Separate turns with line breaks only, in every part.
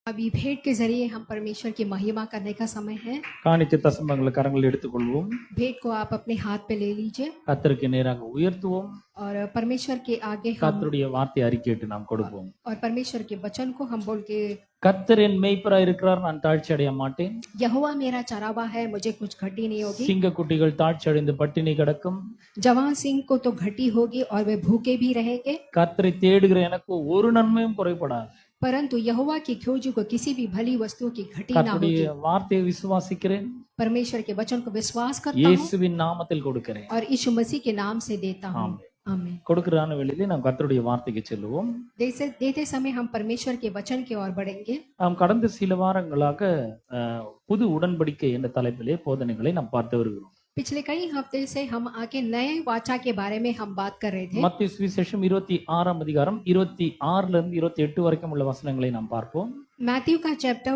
अभी भेंट के जरिए हम परमेश्वर की महिमा करने का समय है।
காணிக்கை தசமங்களை கரங்களில் எடுத்துக்கொள்வோம்.
भेंट को आप अपने हाथ पे ले लीजिए
கர்த்தருக்கு நேராக உயர்த்துவோம்.
और परमेश्वर के आगे हम
கர்த்தருடைய வார்த்தை அறிக்கையிட்டு நாம் கொடுப்போம்.
और परमेश्वर के वचन को हम बोल के,
கர்த்தர் என் மேய்ப்பராய் இருக்கிறார், நான் தாழ்ச்சி அடைய மாட்டேன்.
यहोवा मेरा चरावा है, मुझे कुछ घटी नहीं होगी।
சிங்கக்குட்டிகள் தாழ்ச்சி அடைந்து பட்டினி கிடக்கும்.
जवान सिंह को तो घटी होगी और वे भूखे भी रहेंगे,
கர்த்தரை தேடுகிற எனக்கு ஒரு நன்மையும் குறைபடாது.
परंतु यहोवा की खोज को किसी भी भली वस्तु की घटी ना
கர்த்தருடைய
होगी।
வார்த்தையை விசுவாசிக்கிறேன்,
परमेश्वर के वचन को विश्वास करता हूँ
இயேசுவின் நாமத்தில் கொடுக்கிறேன்.
और यीशु मसीह के नाम से देता हूँ। आमीन।
கொடுக்கிறான வெளியிலே நாம் கர்த்தருடைய வார்த்தைக்கு செல்லுவோம்.
देते समय हम परमेश्वर के वचन की ओर बढ़ेंगे।
நாம் கடந்த சில வாரங்களாக புது உடன்படிக்கை என்ற தலைப்பிலே போதனைகளை நாம் பார்த்து வருகிறோம்.
पिछले कई हफ्ते से हम आके नए वाचा के बारे में हम बात कर रहे थे।
மத்தேயு சுவிசேஷம் 26ஆம் அதிகாரம் 26 ல இருந்து 28 வரைக்கும் உள்ள வசனங்களை நாம் பார்ப்போம்.
मैथ्यू का चैप्टर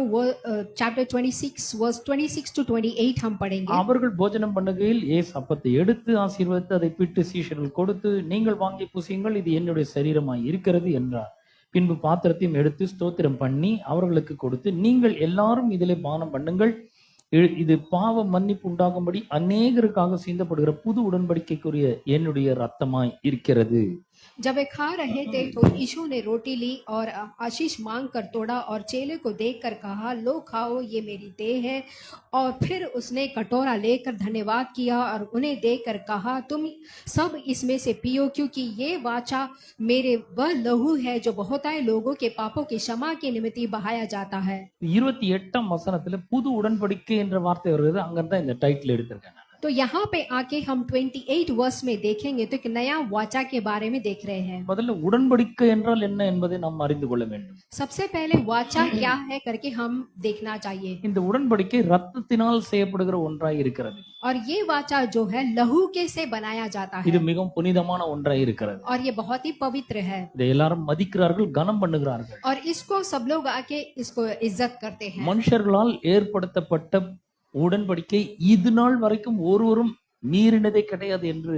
26 वर्स 26 to 28 हम पढ़ेंगे।
அவர்கள் போஜனம் பண்ணுகையில் இயேசு அப்பத்தை எடுத்து ஆசீர்வதித்து அதை பிட்டு சீஷர்கள் கொடுத்து, நீங்கள் வாங்கி புசியுங்கள், இது என்னுடைய சரீரமாய் இருக்கிறது என்றார். பின்பு பாத்திரத்தையும் எடுத்து ஸ்தோத்திரம் பண்ணி அவர்களுக்கு கொடுத்து, நீங்கள் எல்லாரும் இதிலே பானம் பண்ணுங்கள், இது பாவ மன்னிப்பு உண்டாகும்படி அநேகருக்காக சிந்தப்படுகிற புது உடன்படிக்கைக்குரிய என்னுடைய ரத்தமாய் இருக்கிறது.
जब वे खा रहे थे तो यीशु ने रोटी ली और आशीष मांग कर तोड़ा और चेले को देखकर कहा, लो खाओ, ये मेरी देह है। और फिर उसने कटोरा लेकर धन्यवाद किया और उन्हें देकर कहा, तुम सब इसमें से पियो, क्योंकि ये वाचा मेरे वह लहू है जो बहुताय लोगों के पापों की क्षमा के निमित्त बहाया जाता है।
28ஆம் வசனத்துல புது உடன்படிக்கை என்ற வார்த்தை வருகிறது. அங்கதான் இந்த டைட்டில் எடுத்திருக்கேன்.
तो यहाँ पे आके हम 28 वर्ष में देखेंगे तो एक नया वाचा के बारे में देख रहे हैं।
முதல்ல உடன்படிக்கை என்றால் என்ன என்பதை நாம் அறிந்து கொள்ள வேண்டும்.
सबसे पहले वाचा क्या है करके हम देखना चाहिए।
இந்த உடன்படிக்கை ரத்தத்தினால் செய்யப்படுகிற ஒன்றாய் இருக்கிறது.
और ये वाचा जो है लहू के से बनाया जाता
இது
है
மிகவும் புனிதமான ஒன்றாய் இருக்கிறது.
और ये बहुत ही पवित्र है
இதை எல்லாரும் மதிக்கிறார்கள், கனம் பண்ணுகிறார்கள்.
और इसको सब लोग आके इसको इज्जत करते हैं।
மனுஷர்களால் ஏற்படுத்தப்பட்ட உடன்படிக்கை இது நாள் வரைக்கும் ஒருவரும் மீறினதே கிடையாது என்று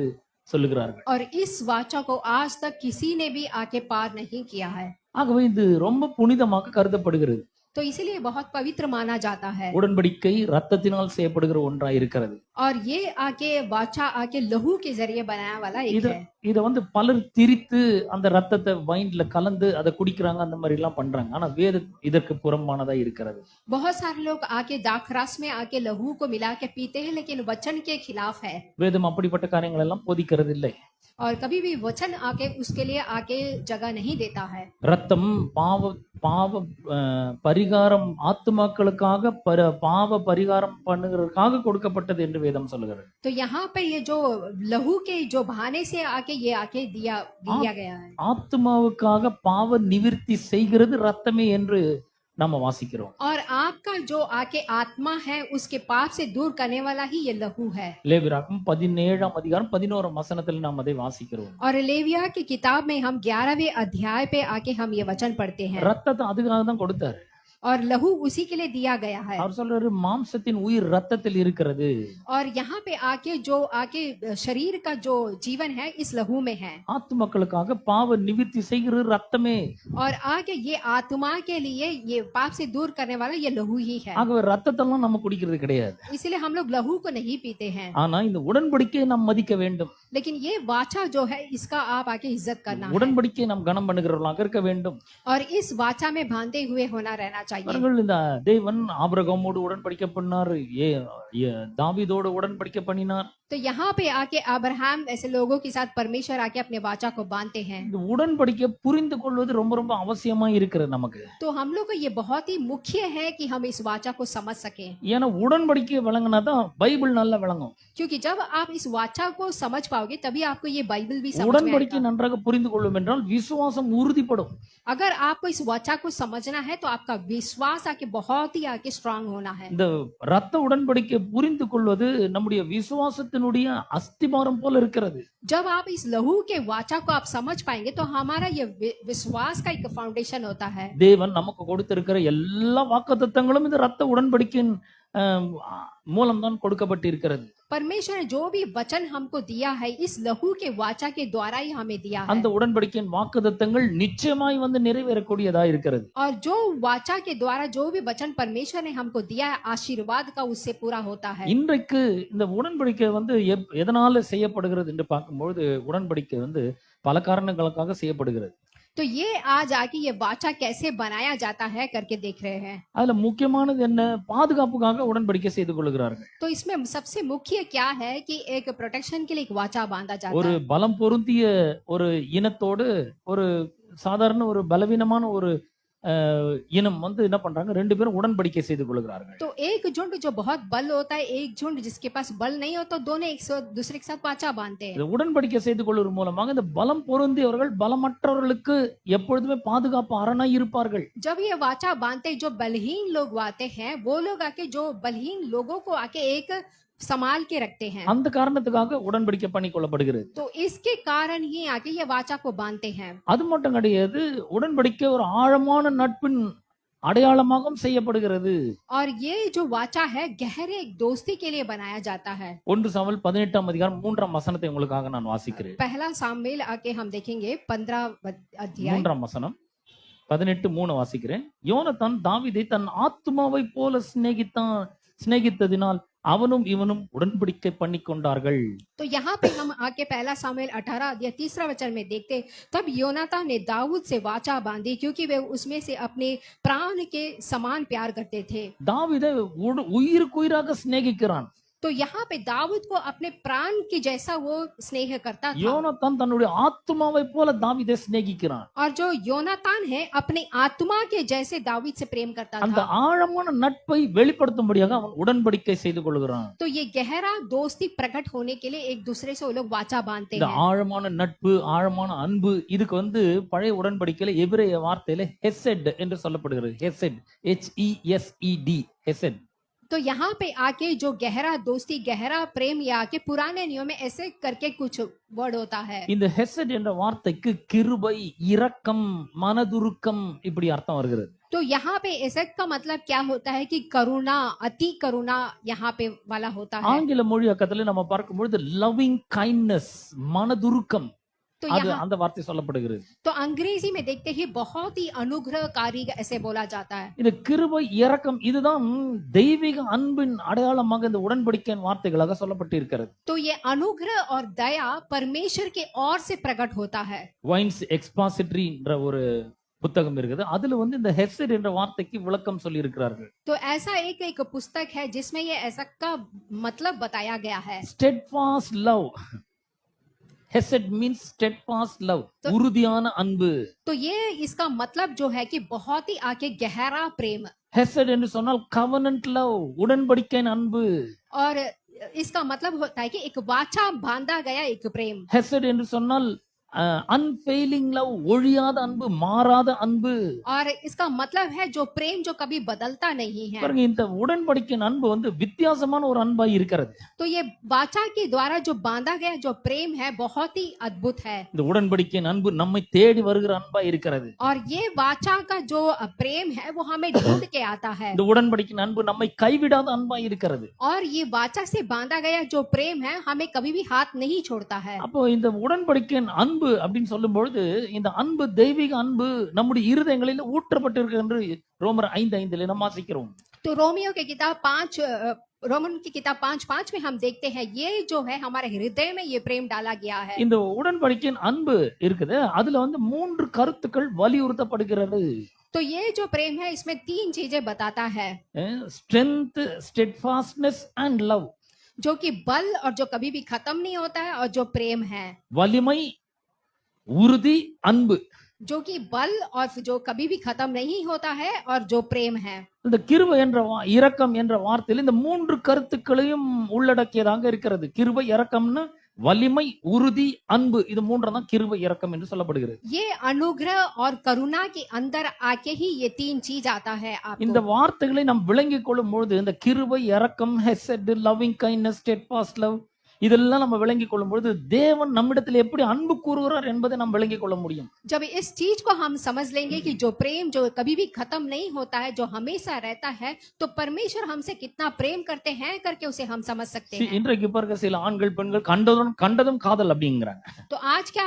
சொல்லுகிறார்கள்.
और इस वाचा को आज तक किसी ने भी आके पार नहीं किया है,
ஆகவே இது ரொம்ப புனிதமாக கருதப்படுகிறது.
तो इसीलिए बहुत पवित्र माना जाता है।
உடன்படிக்கை ரத்தத்தினால் செய்யப்படுகிற ஒன்றாய் இருக்கிறது.
और ये आके वाचा आके लहू के जरिए बनाया वाला एक है।
இத பலர் திரித்து அந்த ரத்தத்தை வைன்ல கலந்து அதை குடிக்கிறாங்க, அந்த மாதிரி எல்லாம் பண்றாங்க. ஆனா வேத இதற்கு புறம்பானதா இருக்கிறது.
बहुत सारे लोग आके दाखरस में आके लहू को मिला के पीते हैं, लेकिन वचन के खिलाफ है।
வேதம் அப்படிப்பட்ட காரியங்கள் எல்லாம் போதிக்கிறது இல்லை.
और कभी भी वचन आके उसके लिए आके जगह नहीं देता है।
ரத்தம் பாவ பரிகாரம், ஆத்துமாக்களுக்காக பாவ பரிகாரம் பண்ணுகிறதுக்காக கொடுக்கப்பட்டது என்று வேதம் சொல்லுகிறது.
तो यहाँ पे ये जो लहू के जो बहाने से आके ये आके दिया गया है।
ஆத்துமாவுக்காக பாவ நிவிர்த்தி செய்கிறது ரத்தமே என்று நாம வாசிக்கிறோம்.
और आपका जो आके आत्मा है उसके पाप से दूर करने वाला ही ये लहू है।
லேவியராகமம் 17ஆம் அதிகாரம் 11ஆம் வசனத்தில் நாம் அதை வாசிக்கிறோம்.
और लेविया की किताब में हम 11वें अध्याय पे आके हम ये वचन पढ़ते हैं।
ரத்தத்தை அதுக்காக தான் கொடுத்தாரு.
और लहू उसी के लिए दिया गया है।
அவர் சொல்றாரு, மாம்சத்தின் உயிர் ரத்தத்தில் இருக்கிறது.
और यहाँ पे आके जो आके शरीर का जो जीवन है इस लहू में है।
ஆத்துமக்களுக்காக பாவ நிவிர்த்தி செய்கிறது ரத்தமே.
और आगे ये आत्मा के लिए ये पाप से दूर करने वाला ये लहू ही है।
ஆகவே ரத்தத்தெல்லாம் நம்ம குடிக்கிறது கிடையாது.
इसलिए हम लोग लहू को नहीं पीते हैं।
ஆனா இந்த உடன்படிக்கையை நாம் மதிக்க வேண்டும்.
लेकिन ये वाचा जो है इसका आप आके इज्जत करना है
உடன்படிக்கையை நாம் கனம் பண்ணுகிறவர்களாக இருக்க வேண்டும்.
और इस वाचा में बांधे हुए होना रहना चाहिए।
அவர்கள் இந்த தேவன் ஆபிரகாமோடு உடன்படிக்கை பண்ணார், தாவீதோடு உடன்படிக்கை பண்ணினார்.
तो यहाँ पे आके अब्राहम ऐसे लोगों के साथ परमेश्वर आके अपने वाचा को बांधते हैं।
இந்த உடன்படிக்கையை புரிந்து கொள்வது ரொம்ப ரொம்ப அவசியமா இருக்கிறது நமக்கு.
तो हम लोग को ये बहुत ही मुख्य है कि हम इस वाचा को समझ सके,
ஏன்னா உடன்படிக்கையை விளங்கினாதான் பைபிள் நல்லா விளங்கும்.
क्योंकि जब आप इस वाचा को समझ पाओगे तभी आपको ये बाइबल भी समझ में
உடன்படிக்கை
आएगा।
நன்றாக புரிந்து கொள்ளும் என்றால் விசுவாசம் உறுதிப்படும்.
अगर आपको इस वाचा को समझना है तो आपका विश्वास आके बहुत ही आके स्ट्रांग होना है।
இந்த ரத்த உடன்படிக்கை புரிந்து கொள்வது நம்முடைய விசுவாசத்தினுடைய அஸ்திபாரம் போல இருக்கிறது.
जब आप इस लहू के वाचा को आप समझ पाएंगे तो हमारा ये विश्वास का एक फाउंडेशन होता है।
தேவன் நமக்கு கொடுத்திருக்கிற எல்லா வாக்குத்தத்தங்களும் இந்த ரத்த உடன்படிக்கையின் மூலம்தான் கொடுக்கப்பட்டிருக்கிறது.
परमेश्वर ने जो भी वचन हमको दिया है इस लहू के वाचा के द्वारा ही हमें दिया है
அந்த உடன்படிக்கையின் வாக்குத்தத்தங்கள் நிச்சயமாய் வந்து நிறைவேறக்கூடியதா இருக்கிறது.
और जो वाचा के द्वारा जो भी वचन परमेश्वर ने हमको दिया है आशीर्वाद का उससे पूरा होता है।
இன்றைக்கு இந்த உடன்படிக்கை வந்து எதனால செய்யப்படுகிறது என்று பார்க்கும்பொழுது உடன்படிக்கை வந்து பல காரணங்களுக்காக செய்யப்படுகிறது.
तो ये आज आके ये वाचा कैसे बनाया जाता है करके देख रहे हैं।
அதுல முக்கியமானது என்ன? பாதுகாப்புக்காக உடன்படிக்கை செய்து கொள்கிறார்கள்.
तो इसमें सबसे मुख्य क्या है कि एक प्रोटेक्शन के लिए एक वाचा बांधा जाता
ஒரு
है।
பலம் பொருந்திய ஒரு இனத்தோடு ஒரு சாதாரண ஒரு பலவீனமான ஒரு இனம் வந்து என்ன பண்றாங்க? ரெண்டு பேரும் உடன்படிக்கை செய்து கொள்கிறார்கள்.
तो एक झुंड जो बहुत बल होता है एक झुंड जिसके पास बल नहीं होता दोनों एक दूसरे के साथ वाचा बांधते हैं।
இந்த உடன்படிக்கை செய்து கொள்வதன் மூலமாக இந்த பலம் பொருந்தியவர்கள் பலமற்றவர்களுக்கு எப்பொழுதுமே பாதுகாப்பு அரணாய் இருப்பார்கள்.
जब ये वाचा बांधते जो बलहीन लोग आते हैं वो लोग आके जो बलहीन लोगों को आके एक संभाल के रखते हैं।
அந்த காரணத்துக்காக உடன்படிக்கை பண்ணி கொள்ளப்படுகிறது.
तो इसके कारण ही आके ये वाचा को बांधते हैं।
அது மட்டும் கிடையாது, உடன்படிக்கை ஒரு ஆழமான நட்பின் அடையாளமாகவும் செய்யப்படுகிறது.
और ये जो वाचा है गहरे एक दोस्ती के लिए बनाया जाता है।
1 சாமுவேல் 18ஆம் அதிகாரம் 3ஆம் வசனத்தை உங்களுக்காக நான் வாசிக்கிறேன்.
पहला सामुएल आके हम देखेंगे 15 अध्याय
3ஆம் வசனம் 18:3 வாசிக்கிறேன். யோனத்தான் தாவீதை தன் ஆத்துமாவை போல சிநேகித்ததினால் அவனும் இவனும் உடன்படிக்கை பண்ணி கொண்டார்கள்.
तो यहाँ पे हम आके पहला सामुएल 18 अध्याय 3 वचन में देखते तब योनातान ने दाऊद से वाचा बांधी क्योंकि वे उसमें से अपने प्राण के समान प्यार करते थे।
தாவீதை உயிருக்குயிராக சிநேகிக்கிறான்.
तो यहाँ पे दाऊद को अपने प्राण के जैसा वो स्नेह करता था।
யோனத்தான் தன்னுடைய ஆத்துமாவை போல தாவீதை சிநேகிக்கிறான்.
और जो योनातान है अपने आत्मा के जैसे दाऊद से प्रेम करता
அந்த
था।
ஆழமான நட்பை வெளிப்படுத்தும்படியாக அவன் உடன்படிக்கை செய்து கொள்கிறான்.
तो ये गहरा दोस्ती प्रकट होने के लिए एक दूसरे से वो लोग वाचा बांधते
இந்த
हैं।
ஆழமான நட்பு ஆழமான அன்பு இதுக்கு வந்து பழைய உடன்படிக்கையில எபிரேய வார்த்தையில ஹெசெட் என்று சொல்லப்படுகிறது. ஹெசெட் HESED ஹெசெட்.
तो यहाँ पे आके जो गहरा दोस्ती गहरा प्रेम या आके पुराने नियम में ऐसे करके कुछ वर्ड होता है।
இந்த ஹெசெட் என்ற வார்த்தைக்கு கிருபை, இரக்கம், மனதுருக்கம் இப்படி அர்த்தம் வருகிறது.
तो यहाँ पे एसेट का मतलब क्या होता है कि करुणा अति करुणा यहाँ पे वाला होता है।
ஆங்கில மொழியாக்கத்துல நம்ம பார்க்கும்பொழுது லவ்விங் கைண்ட்னஸ், மனதுருக்கம்
तो
அது
यहाँ
அந்த வார்த்தை சொல்லப்படுகிறது.
तो अंग्रेजी में देखते ही बहुत ही अनुग्रहकारी ऐसे बोला जाता है।
இந்த கிருபை, இரக்கம் இதுதான் தெய்வீக அன்பின் அடையாளமாக இந்த உடன்படிக்கையின் வார்த்தைகளாக சொல்லப்பட்டிருக்கிறது.
तो ये अनुग्रह और दया परमेश्वर के ओर से प्रकट होता है।
வைன்ஸ் எக்ஸ்பாசிட்டரி என்ற ஒரு புத்தகம் இருக்குது. அதுல வந்து இந்த ஹெசெட் என்ற வார்த்தைக்கு விளக்கம் சொல்லி இருக்கிறார்கள்.
तो ऐसा एक पुस्तक है जिसमें ये ऐसा का मतलब बताया गया है।
Steadfast love. Hesed means steadfast love, உறுதியான அன்பு.
तो ये इसका मतलब जो है कि बहुत ही आके गहरा प्रेम।
ஹெசெட் என்று சொன்னால் கவனன்ட் லவ், உடன்படிக்கையின் அன்பு.
और इसका मतलब होता है कि एक वाचा बांधा गया एक प्रेम।
ஹெசெட் என்று சொன்னால் अनफेलिंग लव, ஒழியாத அன்பு, மாறாத அன்பு.
और इसका मतलब है जो प्रेम जो कभी बदलता नहीं है।
பாருங்க, இந்த உடன்படிக்கையின் அன்பு வந்து வித்தியாசமான ஒரு அன்பாய் இருக்கிறது.
तो ये वाचा के द्वारा जो बांधा गया जो प्रेम है बहुत ही अद्भुत है।
இந்த உடன்படிக்கையின் அன்பு நம்மை தேடி வருகிற அன்பாய் இருக்கிறது.
और ये वाचा का जो प्रेम है वो हमें ढूंढ के आता है।
இந்த உடன்படிக்கையின் அன்பு நம்மை கைவிடாத அன்பாய் இருக்கிறது.
और ये वाचा से बांधा गया जो प्रेम है हमें कभी भी हाथ नहीं छोड़ता है।
அப்போ இந்த உடன்படிக்கையின் அன்பு அப்படின்னு சொல்லும் பொழுது இந்த அன்பு தெய்வீக அன்பு நம்முடைய இருதயங்களில் ஊற்றப்பட்டிருக்கு என்று ரோமர் 5:5 நாம் வாசிக்கிறோம்.
तो रोमियो की किताब 5 रोमन की किताब 5:5 में हम देखते हैं ये जो है हमारे हृदय में ये प्रेम डाला गया है।
இந்த உடன்படிக்கையின் அன்பு இருக்குது, அதுல வந்து 3 கருத்துக்கள் வலியுறுத்தப்படுகிறது.
तो ये जो प्रेम है इसमें 3 चीजें बताता है।
स्ट्रेंथ, स्टेडफास्टनेस एंड लव,
जो कि बल और जो कभी भी खत्म नहीं होता है, और जो प्रेम है
வலிமை, உறுதி, அன்பு.
जो कि बल और जो कभी भी खत्म नहीं होता है, और जो प्रेम है।
இந்த கிருபை என்ற இரக்கம் என்ற வார்த்தையில் இந்த 3 கருத்துக்களையும் உள்ளடக்கியதாக இருக்கிறது. கிருபை, இரக்கம்னு வலிமை, உறுதி, அன்பு, இது 3 தான் கிருபை, இரக்கம் என்று சொல்லப்படுகிறது.
ये अनुग्रह और करुणा के अंदर आके ही ये 3 चीज आता है
இந்த
आपको।
வார்த்தைகளை நாம் விளங்கிக் கொள்ளும் பொழுது இந்த கிருபை, இரக்கம், ஹெசெட், லவ்விங் கைண்ட்னஸ், ஸ்டெட்ஃபாஸ்ட் லவ், இதெல்லாம் நம்ம விளங்கிக் கொள்ளும் பொழுது தேவன் நம்மிடத்தில் எப்படி அன்பு கூறுகிறார் என்பதை நாம் விளங்கிக் கொள்ள முடியும்.
जब इस चीज को हम समझ लेंगे कि जो प्रेम जो कभी भी खत्म नहीं होता है, जो हमेशा रहता है, तो परमेश्वर हमसे कितना प्रेम करते हैं करके उसे हम समझ सकते हैं।
இன்றைக்கு பாருங்க சில ஆண்கள் பெண்கள் கண்டதும் காதல் அப்படிங்கிறாங்க.
तो आज क्या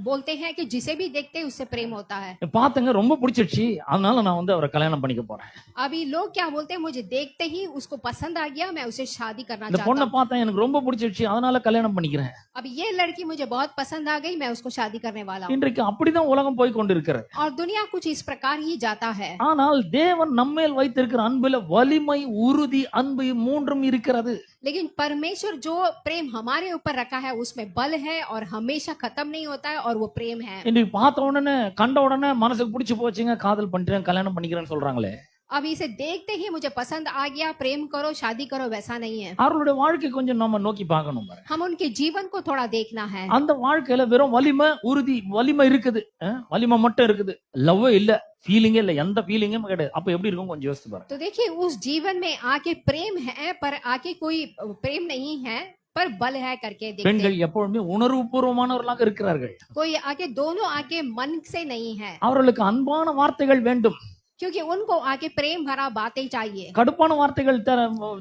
बोलते हैं कि जिसे भी देखते हैं उससे प्रेम होता है।
பார்த்தங்க ரொம்ப பிடிச்சிருச்சு, அதனால நான் வந்து அவரை கல்யாணம் பண்ணிக்க போறேன்.
अभी लोग क्या बोलते हैं, मुझे देखते ही उसको पसंद आ गया, मैं उसे शादी करना
இந்த
चाहता
பொண்ணை
हूँ।
பார்த்தா எனக்கு ரொம்ப பிடிச்சிருச்சு, அதனால கல்யாணம் பண்ணிக்கிறேன்.
अब ये लड़की मुझे बहुत पसंद आ गई, मैं उसको शादी करने वाला हूँ।
இன்றைக்கு அப்படிதான் உலகம் போய் கொண்டிருக்கிறது.
और दुनिया कुछ इस प्रकार ही जाता है।
ஆனால் தேவன் நம்மேல் வைத்திருக்கிற அன்புல வலிமை, உறுதி, அன்பு மூன்றும் இருக்கிறது.
लेकिन परमेश्वर जो प्रेम हमारे ऊपर रखा है उसमें बल है और हमेशा खत्म नहीं होता है, और वो प्रेम है।
இன்றைக்கு பார்த்த உடனே கண்ட உடனே மனசுக்கு பிடிச்சு போச்சுங்க, காதல் பண்ணிட்டேன் கல்யாணம் பண்ணிக்கிறேன்னு சொல்றாங்களே.
अब इसे देखते ही मुझे पसंद आ गया, प्रेम करो शादी करो, वैसा नहीं है।
அவர்களுடைய வாழ்க்கை கொஞ்சம் நம்ம நோக்கி பார்க்கணும் பாருங்க.
हम उनके जीवन को थोड़ा देखना है।
அந்த வாழ்க்கையில வெறும் வலிமை, உறுதி, வலிமை இருக்குது, வலிமை மட்டும் இருக்குது, லவ் இல்ல, ஃபீலிங்கே இல்ல, எந்த ஃபீலிங்கும் கிடையாது. அப்ப எப்படி இருக்கும் கொஞ்சம் யோசிச்சு பாருங்க.
तो देखिए उस जीवन में आके प्रेम है पर आके कोई प्रेम नहीं है, पर बल है करके देखते
பெண்கள்
हैं।
எப்பொழுதுமே உணர்வு பூர்வமானவர்களாக இருக்கிறார்கள்.
कोई आके दोनों आके मन से नहीं है,
அவர்களுக்கு அன்பான வார்த்தைகள் வேண்டும்,
क्योंकि उनको आके प्रेम भरा बातें चाहिए,
கடுப்பான வார்த்தைகள்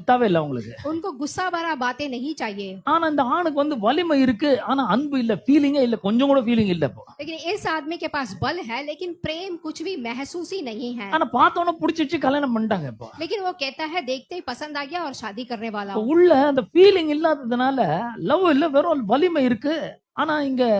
தேவையில்லை அவங்களுக்கு.
उनको गुस्सा भरा बातें नहीं चाहिए।
ஆனா இந்த ஆணுக்கு வந்து வலிமை இருக்கு, ஆனா அன்பு இல்ல, ஃபீலிங்கே இல்ல, கொஞ்சம் கூட ஃபீலிங் இல்ல. இப்போ
लेकिन इस आदमी के पास बल है लेकिन प्रेम कुछ भी महसूस ही नहीं है।
ஆனா பார்த்தோன்னே பிடிச்சிச்சு கல்யாணம் பண்ணிட்டாங்க. இப்போ
लेकिन वो कहता है देखते ही पसंद आ गया और शादी करने वाला हूँ।
உள்ள அந்த ஃபீலிங் இல்லாததுனால லவ் இல்ல, வெறும் வலிமை இருக்கு, ஆனா இங்க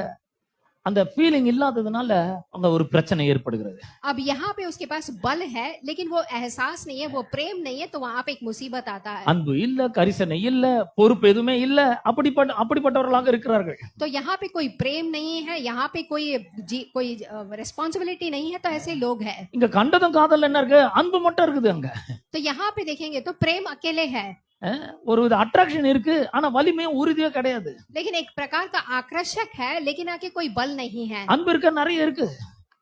அந்த ஃபீலிங் இல்லாததுனால அங்க ஒரு பிரச்சனை ஏற்படுகிறது.
अब यहाँ पे उसके पास बल है लेकिन वो एहसास नहीं है, वो प्रेम नहीं है, तो वहां पे एक मुसीबत आता है।
அன்பு இல்ல, கரிசனை இல்ல, பொறுப்பு எதுவுமே இல்ல, அப்படிப்பட்டவர்களாக இருக்கிறார்கள்.
तो यहाँ पे कोई प्रेम नहीं है, यहाँ पे कोई रिस्पॉन्सिबिलिटी नहीं है, तो ऐसे लोग हैं।
இங்க கண்டதும் காதல் என்ன இருக்கு, அன்பு மட்டும் இருக்குது. அங்க
तो यहाँ पे देखेंगे तो प्रेम अकेले है,
ஒரு வித அட்ராக்ஷன் இருக்கு, ஆனா வலிமையும் உறுதியும் கிடையாது.
लेकिन एक प्रकार का आकर्षक है लेकिन आके कोई बल नहीं है।
அன்பு இருக்க நிறைய இருக்கு,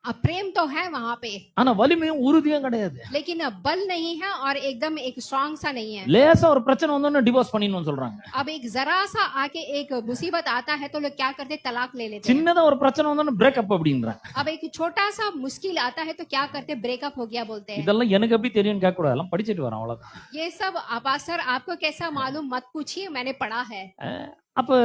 अब प्रेम तो है वहां पे
ஆனா வலிமையும் உறுதியும் கிடையாது.
लेकिन अब बल नहीं है और एकदम एक स्ट्रांग सा नहीं है।
லேசா ஒரு பிரச்சனை வந்தோன்னு டிவோர்ஸ் பண்ணிடணும்னு சொல்றாங்க.
अब एक जरा सा आके एक मुसीबत आता है तो लोग क्या करते, तलाक ले लेते हैं।
சின்னதா ஒரு பிரச்சனை வந்தோன்னு பிரேக்கப் அப்படின்றாங்க.
अब एक छोटा सा मुश्किल आता है तो क्या करते, ब्रेकअप हो गया बोलते हैं।
இதெல்லாம் எனக்கு எப்படி தெரியும்னு கேட்க கூடாது, எல்லாம் படிச்சிட்டு வரேன் அவ்வளவுதான்.
ये सब सर आपको कैसा मालूम मत पूछिए, मैंने पढ़ा है।
அப்ப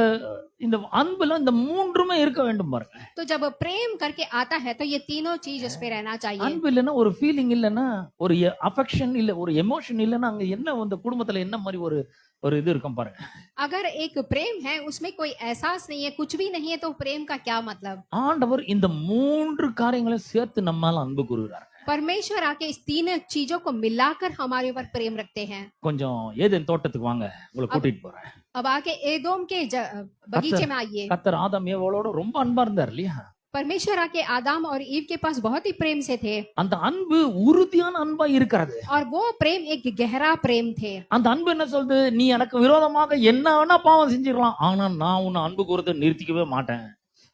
இந்த அன்புல இந்த மூன்றுமே இருக்க வேண்டும் பாருங்க.
तो जब प्रेम करके आता है तो ये तीनों चीज उस पे रहना चाहिए।
அன்பு இல்லைன்னா, ஒரு ஃபீலிங் இல்லைன்னா, ஒரு அஃபெக்ஷன் இல்ல, ஒரு எமோஷன் இல்லைன்னா அங்க என்ன அந்த குடும்பத்துல என்ன மாதிரி ஒரு இது இருக்கும் பாருங்க.
अगर एक प्रेम है उसमें कोई एहसास नहीं है, कुछ भी नहीं है, तो प्रेम का क्या मतलब।
ஆண்டவர் இந்த மூன்று காரியங்களையும் சேர்த்து நம்மால அன்பு கூறுகிறார்.
परमेश्वर आके इस तीन चीजों को मिलाकर हमारे ऊपर प्रेम रखते हैं।
கொஞ்சம் ஏதேன் தோட்டத்துக்கு வாங்க, உங்களை கூட்டிட்டு போறேன்.
अब आके एदोम के बगीचे में आइए।
கர்த்தர் ஆதாம் ஏவாளோட ரொம்ப அன்பா இருந்தார் இல்லையா?
परमेश्वर आके आदम और ईव के पास बहुत ही प्रेम से थे,
அந்த அன்பு உறுதியான அன்பா இருக்கிறது.
और वो प्रेम एक गहरा प्रेम थे।
அந்த அன்பு என்ன சொல்லுது, நீ எனக்கு விரோதமாக என்ன வேணா பாவம் செஞ்சிடலாம், ஆனா நான் உன்னை அன்பு கூறதை நிறுத்திக்கவே மாட்டேன்.